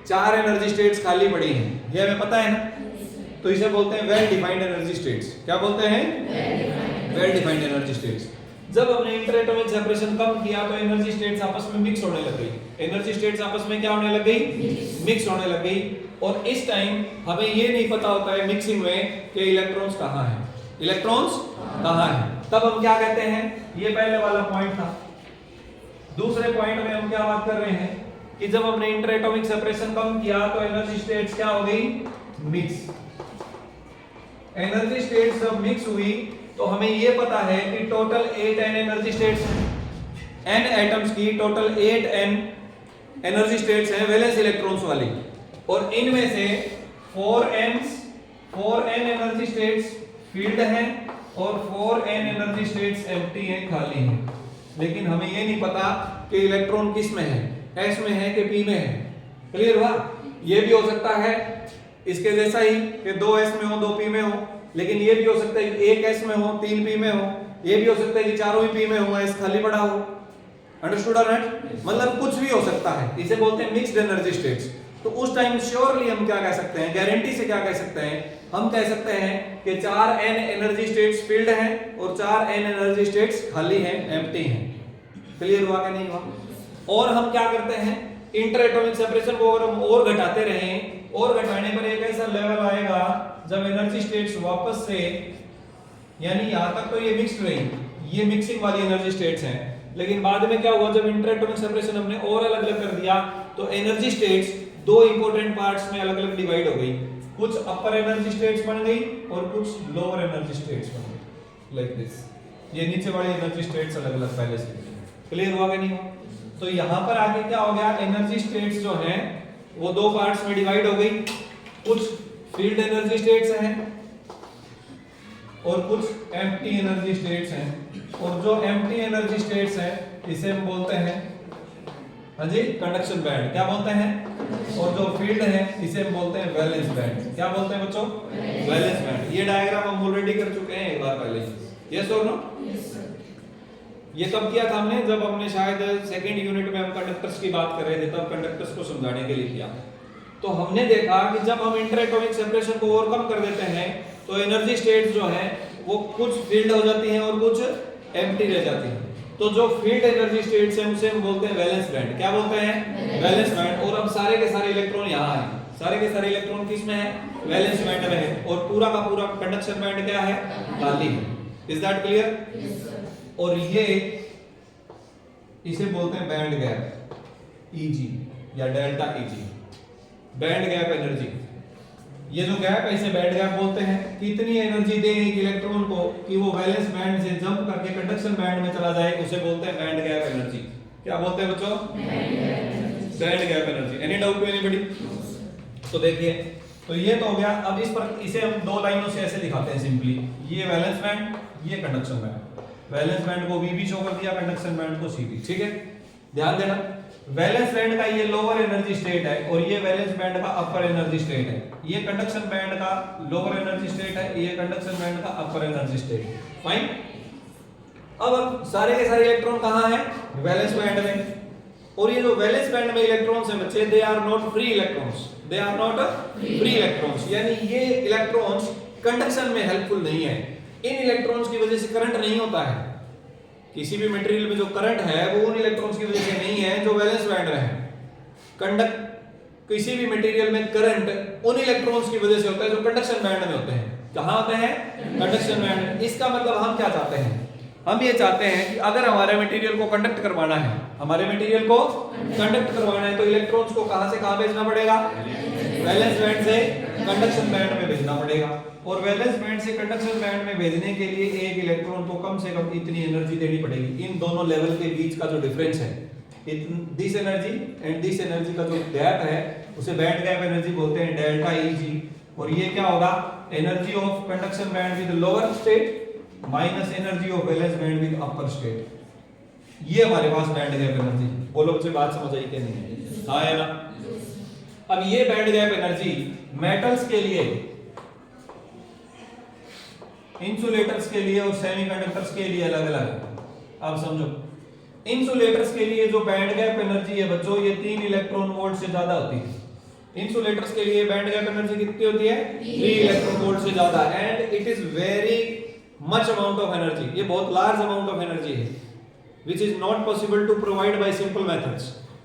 4 एनर्जी स्टेट्स खाली पड़ी हैं, ये हमें पता है ना। तो इसे बोलते हैं वेल डिफाइंड एनर्जी स्टेट्स। क्या बोलते हैं? Well defined energy states. जब हमने इंटर एटॉमिक सेपरेशन कम किया तो एनर्जी स्टेट्स आपस में मिक्स होने लग गई। एनर्जी स्टेट्स आपस में क्या होने लग गई? मिक्स होने लग गई। और इस टाइम हमें ये नहीं पता होता है मिक्सिंग में कि इलेक्ट्रॉन्स कहाँ हैं, इलेक्ट्रॉन्स कहाँ हैं। तब हम क्या कहते हैं? ये पहले वाला पॉइंट था। दूसरे पॉइंट में हम क्या बात कर रहे हैं कि जब हमने इंटर एटॉमिक सेपरेशन कम किया तो एनर्जी स्टेट्स क्या हो गई? मिक्स। एनर्जी स्टेट्स जब मिक्स हुई तो हमें ये पता है कि टोटल 8n एनर्जी स्टेट्स हैं। n एटम्स की टोटल 8n एनर्जी स्टेट्स हैं वैलेंस इलेक्ट्रॉन्स वाली, और इनमें से 4n एनर्जी स्टेट्स फील्ड हैं और 4n एनर्जी स्टेट्स एम्प्टी हैं, खाली हैं। लेकिन हमें ये नहीं पता कि इलेक्ट्रॉन किस में है, s में है कि p में है। क्लियर हुआ? ये भी हो सकता है इसके जैसा ही कि 2 s में हो 2 p में हो, लेकिन ये भी हो सकता है कि 1 s में हो 3 p में हो, ये भी हो सकता है कि चारों ही p में हो, s खाली पड़ा हो। अंडरस्टूड और नॉट? मतलब कुछ भी हो सकता है। इसे बोलते हैं मिक्स्ड एनर्जी स्टेट्स। तो उस टाइम श्योरली हम क्या कह सकते हैं, गारंटी से क्या कह सकते हैं? हम कह सकते हैं कि 4n एनर्जी स्टेट्स फील्ड हैं और 4n एनर्जी स्टेट्स खाली हैं, एम्प्टी हैं। क्लियर हुआ कि नहीं हुआ? और हम क्या करते हैं, इंटर एटॉमिक सेपरेशन को और हम और घटाते रहें, और घटाने पर एक ऐसा लेवल आएगा जब एनर्जी स्टेट्स वापस से, यानी यहां तक तो ये मिक्स्ड रही, ये मिक्सिंग वाली एनर्जी स्टेट्स हैं, लेकिन बाद में क्या हुआ, जब इंटर एटॉमिक सेपरेशन हमने और अलग अलग कर दिया तो एनर्जी स्टेट्स 2 इंपॉर्टेंट पार्ट्स में अलग अलग डिवाइड हो गई। कुछ अपर एनर्जी स्टेट्स बन गई और कुछ लोअर एनर्जी स्टेट्स बन गई, लाइक दिस। ये नीचे वाली एनर्जी स्टेट्स अलग अलग पहले से। क्लियर हुआ कि नहीं हुआ? तो यहां पर आगे क्या हो गया, एनर्जी स्टेट्स जो हैं वो 2 पार्ट्स में डिवाइड हो गई। कुछ फील्ड एनर्जी स्टेट्स हैं और कुछ एम्प्टी एनर्जी स्टेट्स हैं, और जो एम्प्टी एनर्जी स्टेट्स हैं इसे हम बोलते हैं, हाँ जी, कंडक्शन बैंड। क्या बोलते हैं? और जो फील्ड है इसे हम बोलते हैं वैलेंस बैंड। क्या बोलते हैं बच्चों? Valence band. ये डायग्राम हम ऑलरेडी कर चुके हैं एक बार पहले। यस और नो? ये कब किया था हमने? जब हमने शायद सेकंड यूनिट में हम कंडक्टर्स की बात कर रहे थे, तब कंडक्टर्स को समझाने के लिए किया। तो हमने देखा कि जब हम इंटर एटॉमिक सेपरेशन को ओवरकम कर देते हैं तो एनर्जी स्टेट्स जो हैं वो कुछ फील्ड हो जाती हैं और कुछ एम्प्टी रह जाती हैं। तो जो फील्ड एनर्जी स्टेट्स हैं उसे हम बोलते हैं वैलेंस बैंड। क्या बोलते हैं? Valence band. और अब सारे के सारे इलेक्ट्रॉन यहाँ हैं, सारे के सारे इलेक्ट्रॉन किस में है? वैलेंस बैंड में है, और पूरा का पूरा कंडक्शन बैंड क्या है? खाली है। Is that clear? और ये इसे बोलते हैं बैंड गैप, Eg या delta Eg, band gap energy. ये जो गैप है इसे बैंड गैप बोलते हैं। कितनी एनर्जी दे एक इलेक्ट्रॉन को कि वो वैलेंस बैंड से जंप करके कंडक्शन बैंड में चला जाए, उसे बोलते हैं बैंड गैप एनर्जी। क्या बोलते हैं बच्चों? Band gap energy. Any doubt anybody? तो देखिए, तो ये तो हो गया। अब इस पर इसे हम 2 लाइनों से ऐसे दिखाते हैं सिंपली, ये वैलेंस बैंड, ये कंडक्शन बैंड। वैलेंस बैंड को VB शो कर दिया, कंडक्शन बैंड को CB। ठीक है, ध्यान देना। वैलेंस बैंड का ये लोअर एनर्जी स्टेट है और ये वैलेंस बैंड का अपर एनर्जी स्टेट है। ये कंडक्शन बैंड का लोअर एनर्जी स्टेट है, ये कंडक्शन बैंड का अपर एनर्जी स्टेट। फाइन। अब सारे के सारे इलेक्ट्रॉन कहां हैं? वैलेंस बैंड में। और ये जो वैलेंस बैंड में इलेक्ट्रॉन्स हैं बच्चे, they are not free electrons, they are not free electrons, यानी ये इलेक्ट्रॉन्स कंडक्शन में हेल्पफुल नहीं है। इन इलेक्ट्रॉन्स की वजह से करंट नहीं होता है। किसी भी मटेरियल में जो करंट है वो उन इलेक्ट्रॉन्स की वजह से नहीं है जो वैलेंस बैंड में है। किसी भी मटेरियल में करंट उन इलेक्ट्रॉन्स की वजह से होता है जो कंडक्शन बैंड में होते हैं। कहां होते हैं? Conduction band. इसका मतलब हम क्या चाहते हैं? हम ये चाहते हैं कि अगर हमारे मटेरियल को कंडक्ट करवाना है, हमारे मटेरियल को कंडक्ट करवाना है, तो इलेक्ट्रॉन्स को कहां से कहां भेजना पड़ेगा? वैलेंस बैंड से कंडक्शन बैंड में भेजना पड़ेगा, और वैलेंस बैंड से कंडक्शन बैंड में भेजने के लिए एक इलेक्ट्रॉन को कम से कम इतनी एनर्जी देनी पड़ेगी। इन दोनों लेवल के बीच का जो डिफरेंस है, this energy and this energy का जो गैप है उसे बैंड गैप एनर्जी बोलते हैं, डेल्टा Eg। और ये क्या होगा, energy of conduction band with lower state minus energy of valence band with upper state. ये हमारे पास बैंड गैप एनर्जी। बोलो मुझे बात समझ आई कि नहीं? हाँ है ना। अब ये बैंड गैप एनर्जी मेटल्स के लिए, इंसुलेटर्स के लिए और सेमीकंडक्टर्स के लिए अलग अलग है। अब समझो, इंसुलेटर्स के लिए जो बैंड गैप एनर्जी है बच्चों, ये 3 इलेक्ट्रॉन वोल्ट से ज्यादा होती है। इंसुलेटर्स के लिए बैंड गैप एनर्जी कितनी होती है? 3 इलेक्ट्रॉन वोल्ट से ज्यादा, and it is very much amount of energy. ये बहुत लार्ज अमाउंट ऑफ एनर्जी है, which is not possible to provide by simple methods.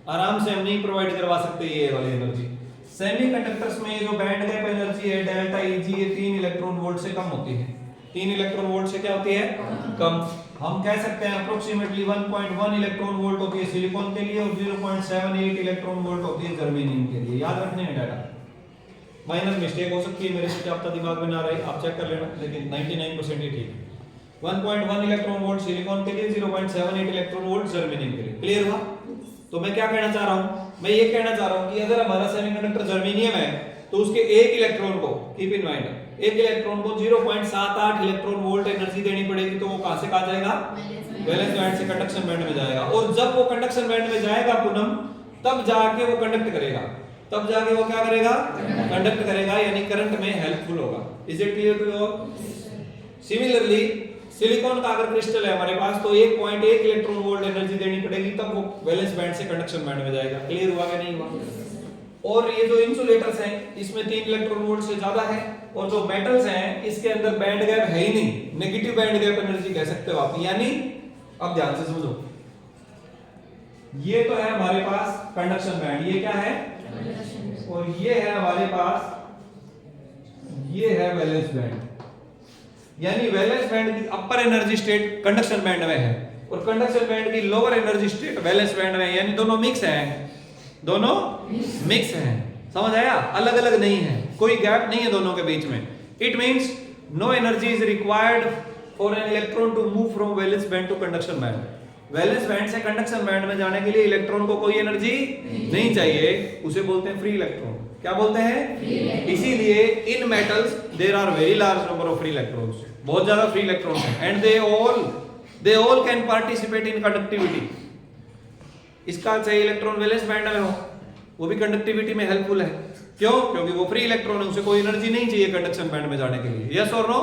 आराम से हम नहीं प्रोवाइड करवा सकते ये वाली एनर्जी। सेमीकंडक्टर्स में जो बैंड गैप एनर्जी है डेल्टा Eg, ये 3 इलेक्ट्रॉन वोल्ट से कम होती है। 3 इलेक्ट्रॉन वोल्ट से क्या होती है? कम। हम कह सकते हैं अप्रोक्सीमेटली 1.1 इलेक्ट्रॉन वोल्ट होती है सिलिकॉन के लिए और 0.78 इलेक्ट्रॉन वोल्ट होती है जर्मेनियम के लिए। याद रखने में डाटा, माइनर मिस्टेक हो सकती है, मेरे से आपका दिमाग में ना रही, आप चेक कर लेना, लेकिन 99% ही ठीक है। 1.1 इलेक्ट्रॉन वोल्ट सिलिकॉन के लिए, 0.78 इलेक्ट्रॉन वोल्ट जर्मेनियम के लिए। क्लियर हुआ? तो मैं क्या कहना चाह रहा हूं, मैं ये कहना चाह रहा हूं कि अगर हमारा सेमीकंडक्टर जर्मेनियम है तो उसके एक इलेक्ट्रॉन को, कीप इन माइंड, एक इलेक्ट्रॉन को 0.78 इलेक्ट्रॉन वोल्ट एनर्जी देनी पड़ेगी। तो वो कहां से कहां जाएगा? वैलेंस बैंड से कंडक्शन बैंड में जाएगा। और जब वो कंडक्शन बैंड में जाएगा पूनम, तब जाके वो कंडक्ट करेगा, तब जाके वो क्या करेगा? कंडक्ट करेगा, यानी करंट में हेल्पफुल होगा। Is it clear to you? Similarly silicon का अगर क्रिस्टल है हमारे पास, तो 1.1 इलेक्ट्रॉन वोल्ट एनर्जी देनी पड़ेगी, तब वो वैलेंस बैंड से कंडक्शन बैंड में जाएगा। क्लियर हुआ कि नहीं हुआ? और ये जो इंसुलेटर्स हैं इसमें 3 इलेक्ट्रॉन वोल्ट से ज्यादा है, और जो मेटल्स हैं इसके अंदर बैंड गैप है ही नहीं, नेगेटिव बैंड गैप एनर्जी कह सकते हो आप। यानी अब ध्यान से समझो, ये तो है हमारे पास कंडक्शन बैंड, ये क्या है? और ये है हमारे पास, ये है वैलेंस बैंड। यानी वैलेंस बैंड की अपर एनर्जी स्टेट कंडक्शन बैंड में है और कंडक्शन बैंड की lower energy state valence band में है, यानी दोनों मिक्स हैं, दोनों मिक्स हैं। समझ आया? अलग अलग नहीं है, कोई गैप नहीं है दोनों के बीच में। It means no energy is required for an electron to move from valence band to conduction band. Valence band से कंडक्शन बैंड में जाने के लिए इलेक्ट्रॉन को कोई एनर्जी नहीं चाहिए, उसे बोलते हैं फ्री इलेक्ट्रॉन। क्या बोलते हैं? इसीलिए in metals there are very large number of free electrons, बहुत ज्यादा फ्री इलेक्ट्रॉन्स हैं, and they all can participate in conductivity. इसका चाहे इलेक्ट्रॉन वैलेंस बैंड में हो, वो भी कंडक्टिविटी में हेल्पफुल है। क्यों? क्योंकि वो फ्री इलेक्ट्रॉन है, उसे कोई एनर्जी नहीं चाहिए कंडक्शन बैंड में जाने के लिए। यस और नो?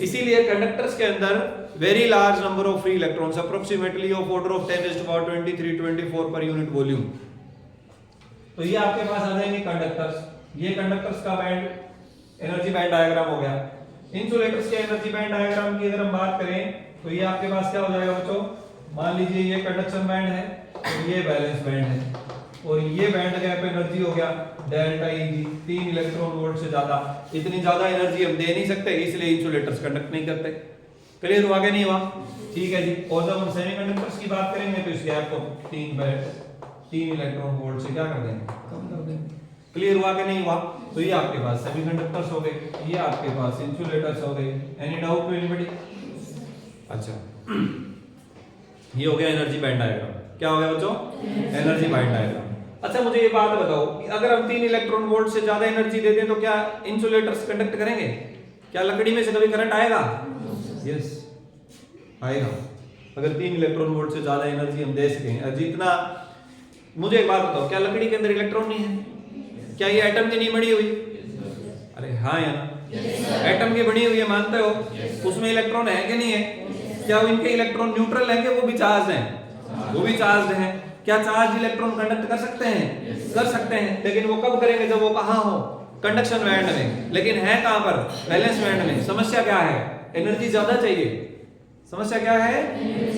इसीलिए कंडक्टर्स के अंदर very large number of free electrons, approximately of order of 10⁻23-24 per unit volume. तो ये आपके पास आ जाएंगे कंडक्टर्स। ये कंडक्टर्स का बैंड, एनर्जी बैंड डायग्राम हो गया। इंसुलेटर्स के एनर्जी बैंड डायग्राम की अगर हम बात करें तो ये आपके पास क्या हो जाएगा बच्चों? मान लीजिए ये कंडक्शन बैंड है और ये वैलेंस बैंड है, और ये बैंड गैप एनर्जी हो गया डेल्टा Eg, 3 इलेक्ट्रॉन वोल्ट से ज्यादा। इतनी ज्यादा एनर्जी हम दे नहीं सकते, इसलिए इंसुलेटर्स कंडक्ट नहीं करते। क्लियर हुआ कि नहीं हुआ? ठीक है जी। और जब हम सेमीकंडक्टर्स की बात करेंगे तो इस गैप को 3 इलेक्ट्रॉन वोल्ट से क्या कर देंगे? कम कर देंगे। क्लियर हुआ कि नहीं हुआ? तो ये आपके पास सेमीकंडक्टर्स हो गए, ये आपके पास इंसुलेटर्स हो गए। Any doubt to anybody? अच्छा, ये हो गया एनर्जी बैंड डायग्राम। क्या हो गया बच्चों? Energy band diagram. अच्छा मुझे ये बात बताओ कि अगर हम 3 इलेक्ट्रॉन वोल्ट से ज्यादा एनर्जी दे दें तो क्या इंसुलेटर्स कंडक्ट करेंगे? क्या लकड़ी में से कभी करंट आएगा? यस आएगा। अगर 3 इलेक्ट्रॉन वोल्ट से ज्यादा एनर्जी हम दे सकें, जितना, मुझे एक बात बताओ, क्या लकड़ी के अंदर इलेक्ट्रॉन नहीं है? क्या ये एटम की नहीं बनी हुई? अरे हाँ यार, एटम की बनी हुई है, मानते हो? उसमें इलेक्ट्रॉन है कि नहीं है? क्या इनके इलेक्ट्रॉन न्यूट्रल है कि वो भी चार्ज हैं? वो भी चार्ज हैं। क्या चार्ज इलेक्ट्रॉन कंडक्ट कर सकते हैं? कर सकते हैं, लेकिन वो कब करेंगे? जब वो कहां हो? कंडक्शन बैंड में। लेकिन है कहां पर? वैलेंस बैंड में। समस्या क्या है? एनर्जी ज्यादा चाहिए। समस्या क्या है?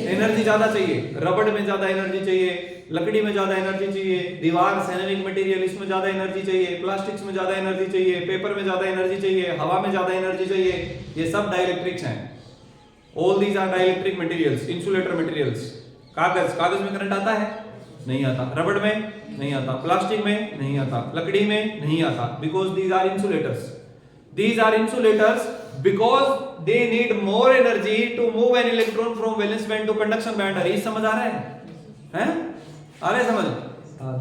एनर्जी ज्यादा चाहिए। रबड़ में ज्यादा एनर्जी चाहिए, लकड़ी में ज्यादा एनर्जी चाहिए, दीवार सिरेमिक मटेरियल इसमें ज्यादा एनर्जी चाहिए, प्लास्टिक्स में ज्यादा एनर्जी चाहिए, पेपर में ज्यादा एनर्जी चाहिए, हवा में ज्यादा एनर्जी चाहिए। ये सब डाइलेक्ट्रिक्स हैं। All these are dielectric materials, insulator materials. कागज में करंट आता है? नहीं आता। रबड़ में नहीं आता, प्लास्टिक में नहीं आता, लकड़ी में नहीं आता, because these are insulators. These are insulators because they need more energy to move an electron from valence band to conduction band. अरे समझ आ रहा है? हैं? आ रहा है समझ?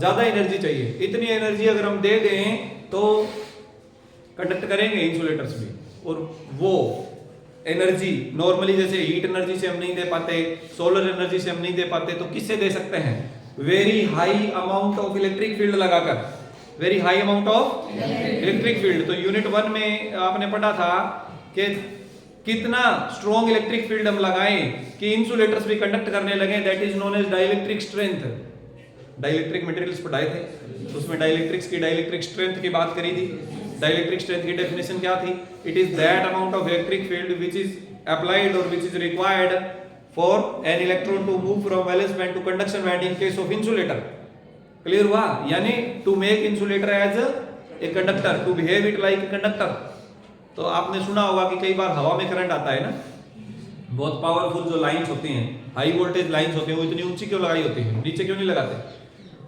ज्यादा एनर्जी चाहिए. इतनी एनर्जी अगर हम दे दें तो कंडक्ट करेंगे इंसुलेटर्स भी. और वो एनर्जी नॉर्मली जैसे हीट एनर्जी से हम नहीं दे पाते, सोलर एनर्जी से हम नहीं दे पाते, तो किससे दे सकते हैं? Very high amount of electric field लगाकर. Very high amount of electric field. तो यूनिट 1 में आपने पढ़ा था कि कितना स्ट्रॉन्ग इलेक्ट्रिक फील्ड हम लगाएं कि इंसुलेटर्स भी कंडक्ट करने लगे. That is known as dielectric strength. Dielectric materials पढ़ाए थे, उसमें डाइलेक्ट्रिक्स की डाइलेक्ट्रिक स्ट्रेंथ की बात करी थी. डाइलेक्ट्रिक स्ट्रेंथ की डेफिनेशन क्या थी? It is that amount of electric field which is applied और which is required for an electron to move from valence band to conduction band in case of insulator. Clear हुआ? यानी to make insulator as a conductor, to behave it like a conductor. तो आपने सुना होगा कि कई बार हवा में करंट आता है ना, बहुत पावरफुल जो लाइंस होती हैं, हाई वोल्टेज लाइंस होती हैं, वो इतनी ऊंची क्यों लगाई होती है? नीचे क्यों नहीं लगाते?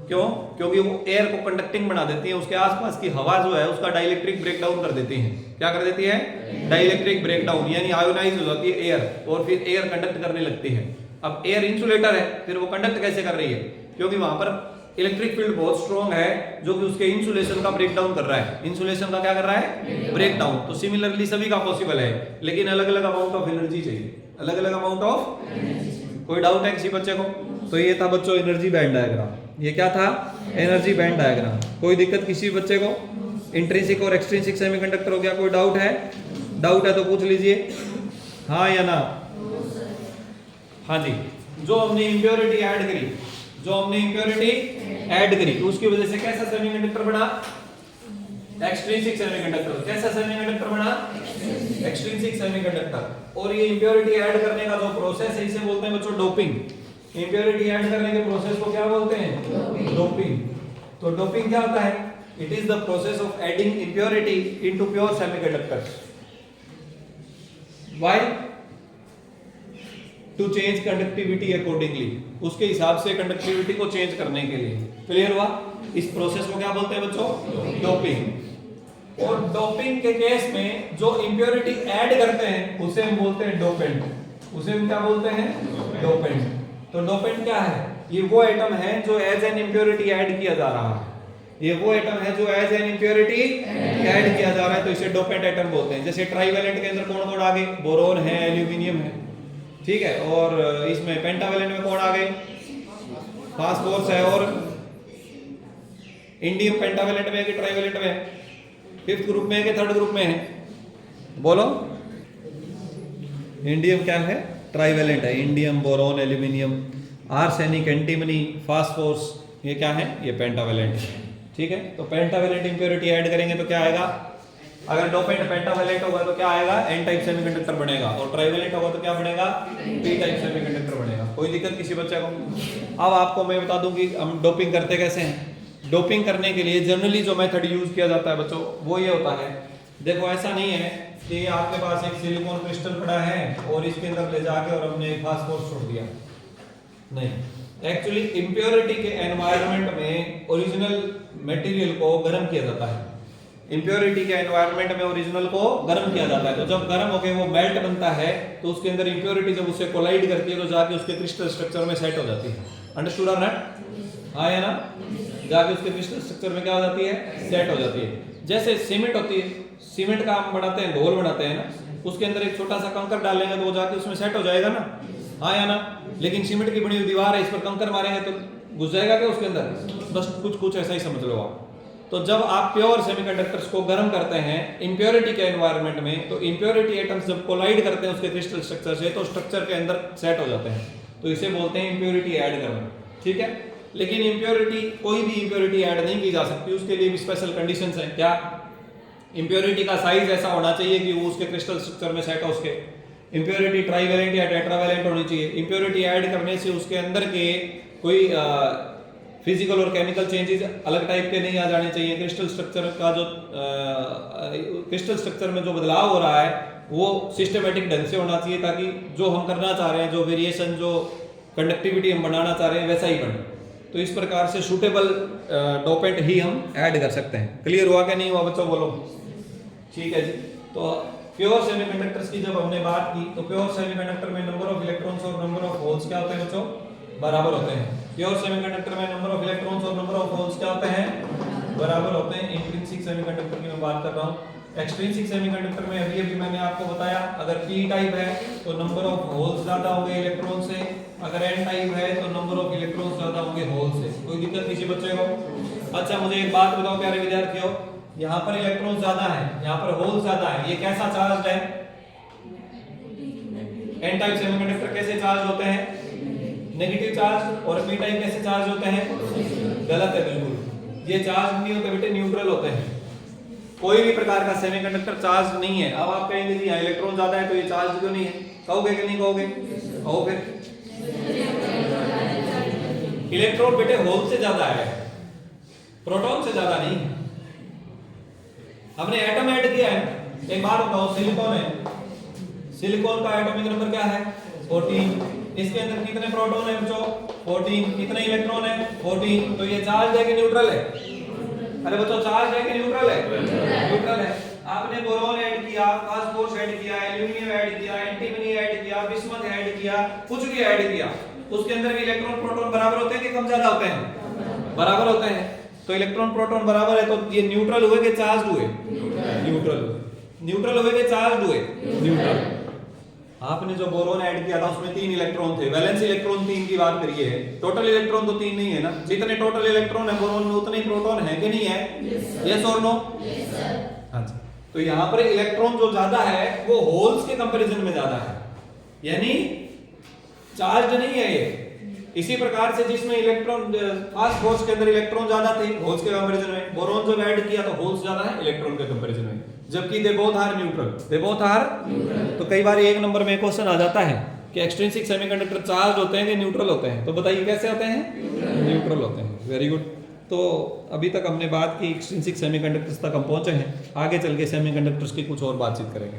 क्यों? क्योंकि वो एयर को कंडक्टिंग बना देती है. उसके आसपास की हवा जो है उसका डाइलेक्ट्रिक ब्रेकडाउन कर देती है. क्या कर देती है? डाइलेक्ट्रिक ब्रेकडाउन, यानी आयोनाइज हो जाती है एयर और फिर एयर कंडक्ट करने लगती है. अब एयर इंसुलेटर है, फिर वो कंडक्ट कैसे कर रही है? क्योंकि वहां पर इलेक्ट्रिक फील्ड बहुत स्ट्रॉन्ग है जो कि उसके इंसुलेशन का ब्रेकडाउन कर रहा है. इंसुलेशन का क्या कर रहा है? ब्रेकडाउन. तो सिमिलरली सभी का पॉसिबल है, लेकिन अलग अलग अमाउंट ऑफ एनर्जी चाहिए. अलग अलग अमाउंट ऑफ. कोई डाउट है किसी बच्चे को? तो ये था बच्चों एनर्जी बैंड डायग्राम. ये क्या था? Energy band diagram. कोई दिक्कत किसी बच्चे को? इंट्रिंसिक और एक्सट्रिंसिक सेमीकंडक्टर हो गया. कोई डाउट है? डाउट है तो पूछ लीजिए, हाँ या ना. हाँ जी. जो हमने इंप्योरिटी ऐड करी, उसकी वजह से कैसा सेमीकंडक्टर बना? Extrinsic semiconductor. कैसा सेमीकंडक्टर बना? Extrinsic semiconductor. और ये इंप्योरिटी ऐड करने का जो प्रोसेस है इसे बोलते हैं बच्चों डोपिंग. इंप्योरिटी ऐड करने के प्रोसेस को क्या बोलते हैं? डोपिंग. तो डोपिंग क्या होता है? It is the process of adding impurity into pure semiconductor. Why? To change conductivity accordingly. उसके हिसाब से कंडक्टिविटी को चेंज करने के लिए. क्लियर हुआ? इस प्रोसेस को क्या बोलते हैं बच्चों? डोपिंग. और डोपिंग के केस में जो इंप्योरिटी ऐड करते हैं उसे हम बोलते हैं डोपेंट. उसे हम क्या बोलते हैं? डोपेंट. तो डोपेंट क्या है? ये वो एटम है जो एज एन इंप्योरिटी ऐड किया जा रहा है. ये वो एटम है जो एज एन इंप्योरिटी ऐड किया जा रहा है, तो इसे डोपेंट एटम बोलते हैं. जैसे ट्राइवेलेंट के अंदर कौन कौन आ गए? बोरोन है, एल्यूमिनियम है, ठीक है. और इसमें पेंटावेलेंट में कौन आ गए? फास्फोरस है. और इंडियम पेंटावेलेंट में है कि ट्राइवेलेंट में है? फिफ्थ ग्रुप में है कि थर्ड ग्रुप में है? बोलो. इंडियम क्या है? ट्राइवेलेंट है. Indium, boron, aluminium, arsenic, antimony, phosphorus, ये क्या है? ये पेंटावेलेंट है. ठीक है. तो पेंटावेलेंट इंप्योरिटी ऐड करेंगे तो क्या आएगा? अगर डोपेंट पेंटावेलेंट होगा तो क्या आएगा? एन टाइप सेमीकंडक्टर बनेगा. और ट्राइवेलेंट होगा तो क्या बनेगा? पी टाइप सेमीकंडक्टर बनेगा. कोई दिक्कत किसी बच्चे को? अब आपको मैं बता दूं कि हम डोपिंग करते कैसे हैं. डोपिंग करने के लिए जनरली जो मेथड यूज किया जाता है बच्चों वो ये होता है. देखो ऐसा नहीं है कि आपके पास एक सिलिकॉन क्रिस्टल पड़ा है और इसके अंदर ले जाके और हमने फास्फोरस छोड़ दिया. नहीं, एक्चुअली इंप्योरिटी के एनवायरनमेंट में ओरिजिनल मटेरियल को गर्म किया जाता है. इंप्योरिटी के एनवायरनमेंट में ओरिजिनल को गर्म किया जाता है. तो जब गर्म होकर वो मेल्ट बनता है तो उसके अंदर इंप्योरिटी जब उससे कोलाइड करती है तो जाके उसके क्रिस्टल स्ट्रक्चर में सेट हो जाती है. अंडरस्टूड और नॉट? हाँ या ना? जाके उसके क्रिस्टल स्ट्रक्चर में क्या हो जाती है? सेट हो जाती है. जैसे सीमेंट होती है, सीमेंट का हम बनाते हैं, घोल बनाते हैं ना, उसके अंदर एक छोटा सा कंकर डालेंगे तो वो जाके उसमें सेट हो जाएगा ना. हाँ या ना? लेकिन सीमेंट की बनी हुई दीवार है, इस पर कंकर मारेंगे तो घुस जाएगा क्या उसके अंदर? बस कुछ ऐसा ही समझ लो आप. तो जब आप प्योर सेमीकंडक्टर्स को गर्म करते हैं इंप्योरिटी के एनवायरनमेंट में, तो इंप्योरिटी एटम्स जब कोलाइड करते हैं उसके क्रिस्टल स्ट्रक्चर से तो स्ट्रक्चर के अंदर सेट हो जाते हैं. तो इसे बोलते हैं इंप्योरिटी ऐड करना. ठीक है. लेकिन इंप्योरिटी, कोई भी इंप्योरिटी ऐड नहीं की जा सकती. उसके लिए भी स्पेशल कंडीशंस हैं. क्या? इंप्योरिटी का साइज ऐसा होना चाहिए कि वो उसके क्रिस्टल स्ट्रक्चर में सेट हो. उसके इंप्योरिटी ट्राइवेलेंट या टेट्रावेलेंट होनी चाहिए. इंप्योरिटी ऐड करने से उसके अंदर के कोई फिजिकल और केमिकल चेंजेस अलग टाइप के नहीं आ जाने चाहिए. क्रिस्टल स्ट्रक्चर का जो क्रिस्टल स्ट्रक्चर में जो बदलाव हो रहा है वो सिस्टमेटिक ढंग से होना चाहिए ताकि जो हम करना चाह रहे हैं, जो वेरिएशन, जो कंडक्टिविटी हम बनाना चाह रहे हैं वैसा ही बने. तो इस प्रकार से सूटेबल डोपेंट ही हम ऐड कर सकते हैं. क्लियर हुआ क्या नहीं हुआ बच्चों? बोलो. ठीक है जी. तो प्योर सेमीकंडक्टर्स की जब हमने बात की तो प्योर सेमीकंडक्टर में नंबर ऑफ इलेक्ट्रॉन्स और नंबर ऑफ होल्स क्या होते हैं बच्चों? बराबर होते हैं। प्योर सेमीकंडक्टर में नंबर ऑफ इलेक्ट्रॉन्स और नंबर ऑफ होल्स क्या होते हैं? बराबर होते हैं। इंट्रिंसिक सेमीकंडक्टर की मैं बात कर रहा हूं। एक्सट्रिंसिक सेमीकंडक्टर में अभी मैंने आपको बताया, अगर p टाइप है तो नंबर ऑफ होल्स ज्यादा होंगे इलेक्ट्रॉन से, अगर n टाइप है तो नंबर ऑफ इलेक्ट्रॉन्स ज्यादा होंगे होल से। कोई दिक्कत नहीं बच्चे को? अच्छा मुझे एक बात बताओ प्यारे विद्यार्थियों, यहाँ पर इलेक्ट्रॉन ज्यादा है, यहाँ पर होल ज्यादा है, ये कैसा चार्ज है? n टाइप सेमीकंडक्टर कैसे चार्ज होते हैं? Negative charge. और p टाइप कैसे चार्ज होते हैं? गलत है बिल्कुल, ये चार्ज नहीं होते बेटे, न्यूट्रल होते हैं। कोई भी प्रकार का सेमीकंडक्टर चार्ज नहीं है। अब आप कहेंगे जी इलेक्ट्रॉन ज्यादा है तो ये चार्ज क्यों नहीं है? कहोगे कि नहीं कहोगे? कहो फिर। इलेक्ट्रॉन बेटे होल से ज्यादा है, प्रोटॉन से ज्यादा नहीं। हमने एटम ऐड किया है। एक बात बताओ, सिलिकॉन है, सिलिकॉन का एटॉमिक नंबर क्या है? 14। इसके अंदर कितने प्रोटॉन है बच्चों? 14। कितने इलेक्ट्रॉन है? 14। तो ये चार्ज है कि न्यूट्रल है? अरे बच्चों चार्ज है कि न्यूट्रल है? न्यूट्रल है। आपने बोरॉन ऐड किया, फास्फोरस ऐड किया, एल्युमिनियम ऐड किया, एंटीमनी ऐड किया, बिस्मथ ऐड किया, कुछ भी ऐड किया, उसके अंदर भी इलेक्ट्रॉन प्रोटॉन बराबर होते हैं कि कम ज्यादा होते हैं? बराबर होते हैं। तो इलेक्ट्रॉन प्रोटॉन बराबर है तो ये न्यूट्रल हुए कि चार्ज हुए? न्यूट्रल। न्यूट्रल हुए कि चार्ज हुए? न्यूट्रल। आपने जो बोरोन ऐड किया था उसमें 3 इलेक्ट्रॉन थे, वैलेंस इलेक्ट्रॉन 3 की बात करिए, टोटल इलेक्ट्रॉन तो 3 नहीं है ना? जितने टोटल इलेक्ट्रॉन है बोरोन में उतने ही प्रोटॉन है कि नहीं है? यस और नो? Yes sir. हां जी। तो यहां पर इलेक्ट्रॉन जो ज्यादा है वो होल्स के कंपैरिजन में ज्यादा है, यानी चार्ज नहीं है ये। इसी प्रकार से जिसमें इलेक्ट्रॉन फास्फोरस के अंदर इलेक्ट्रॉन ज्यादा थे होल्स के कंपैरिजन में, बोरोन जब ऐड किया तो होल्स ज्यादा है इलेक्ट्रॉन के कंपैरिजन में, जबकि they both are neutral. They both are neutral. तो कई बार एक नंबर में क्वेश्चन आ जाता है कि एक्सट्रिंसिक सेमीकंडक्टर चार्ज होते हैं कि न्यूट्रल होते हैं? तो बताइए कैसे होते हैं? न्यूट्रल होते हैं। Very good. तो अभी तक हमने बात की एक्सट्रिंसिक सेमीकंडक्टर्स तक हम पहुंचे हैं, आगे चल के सेमीकंडक्टर्स की कुछ और बातचीत करेंगे।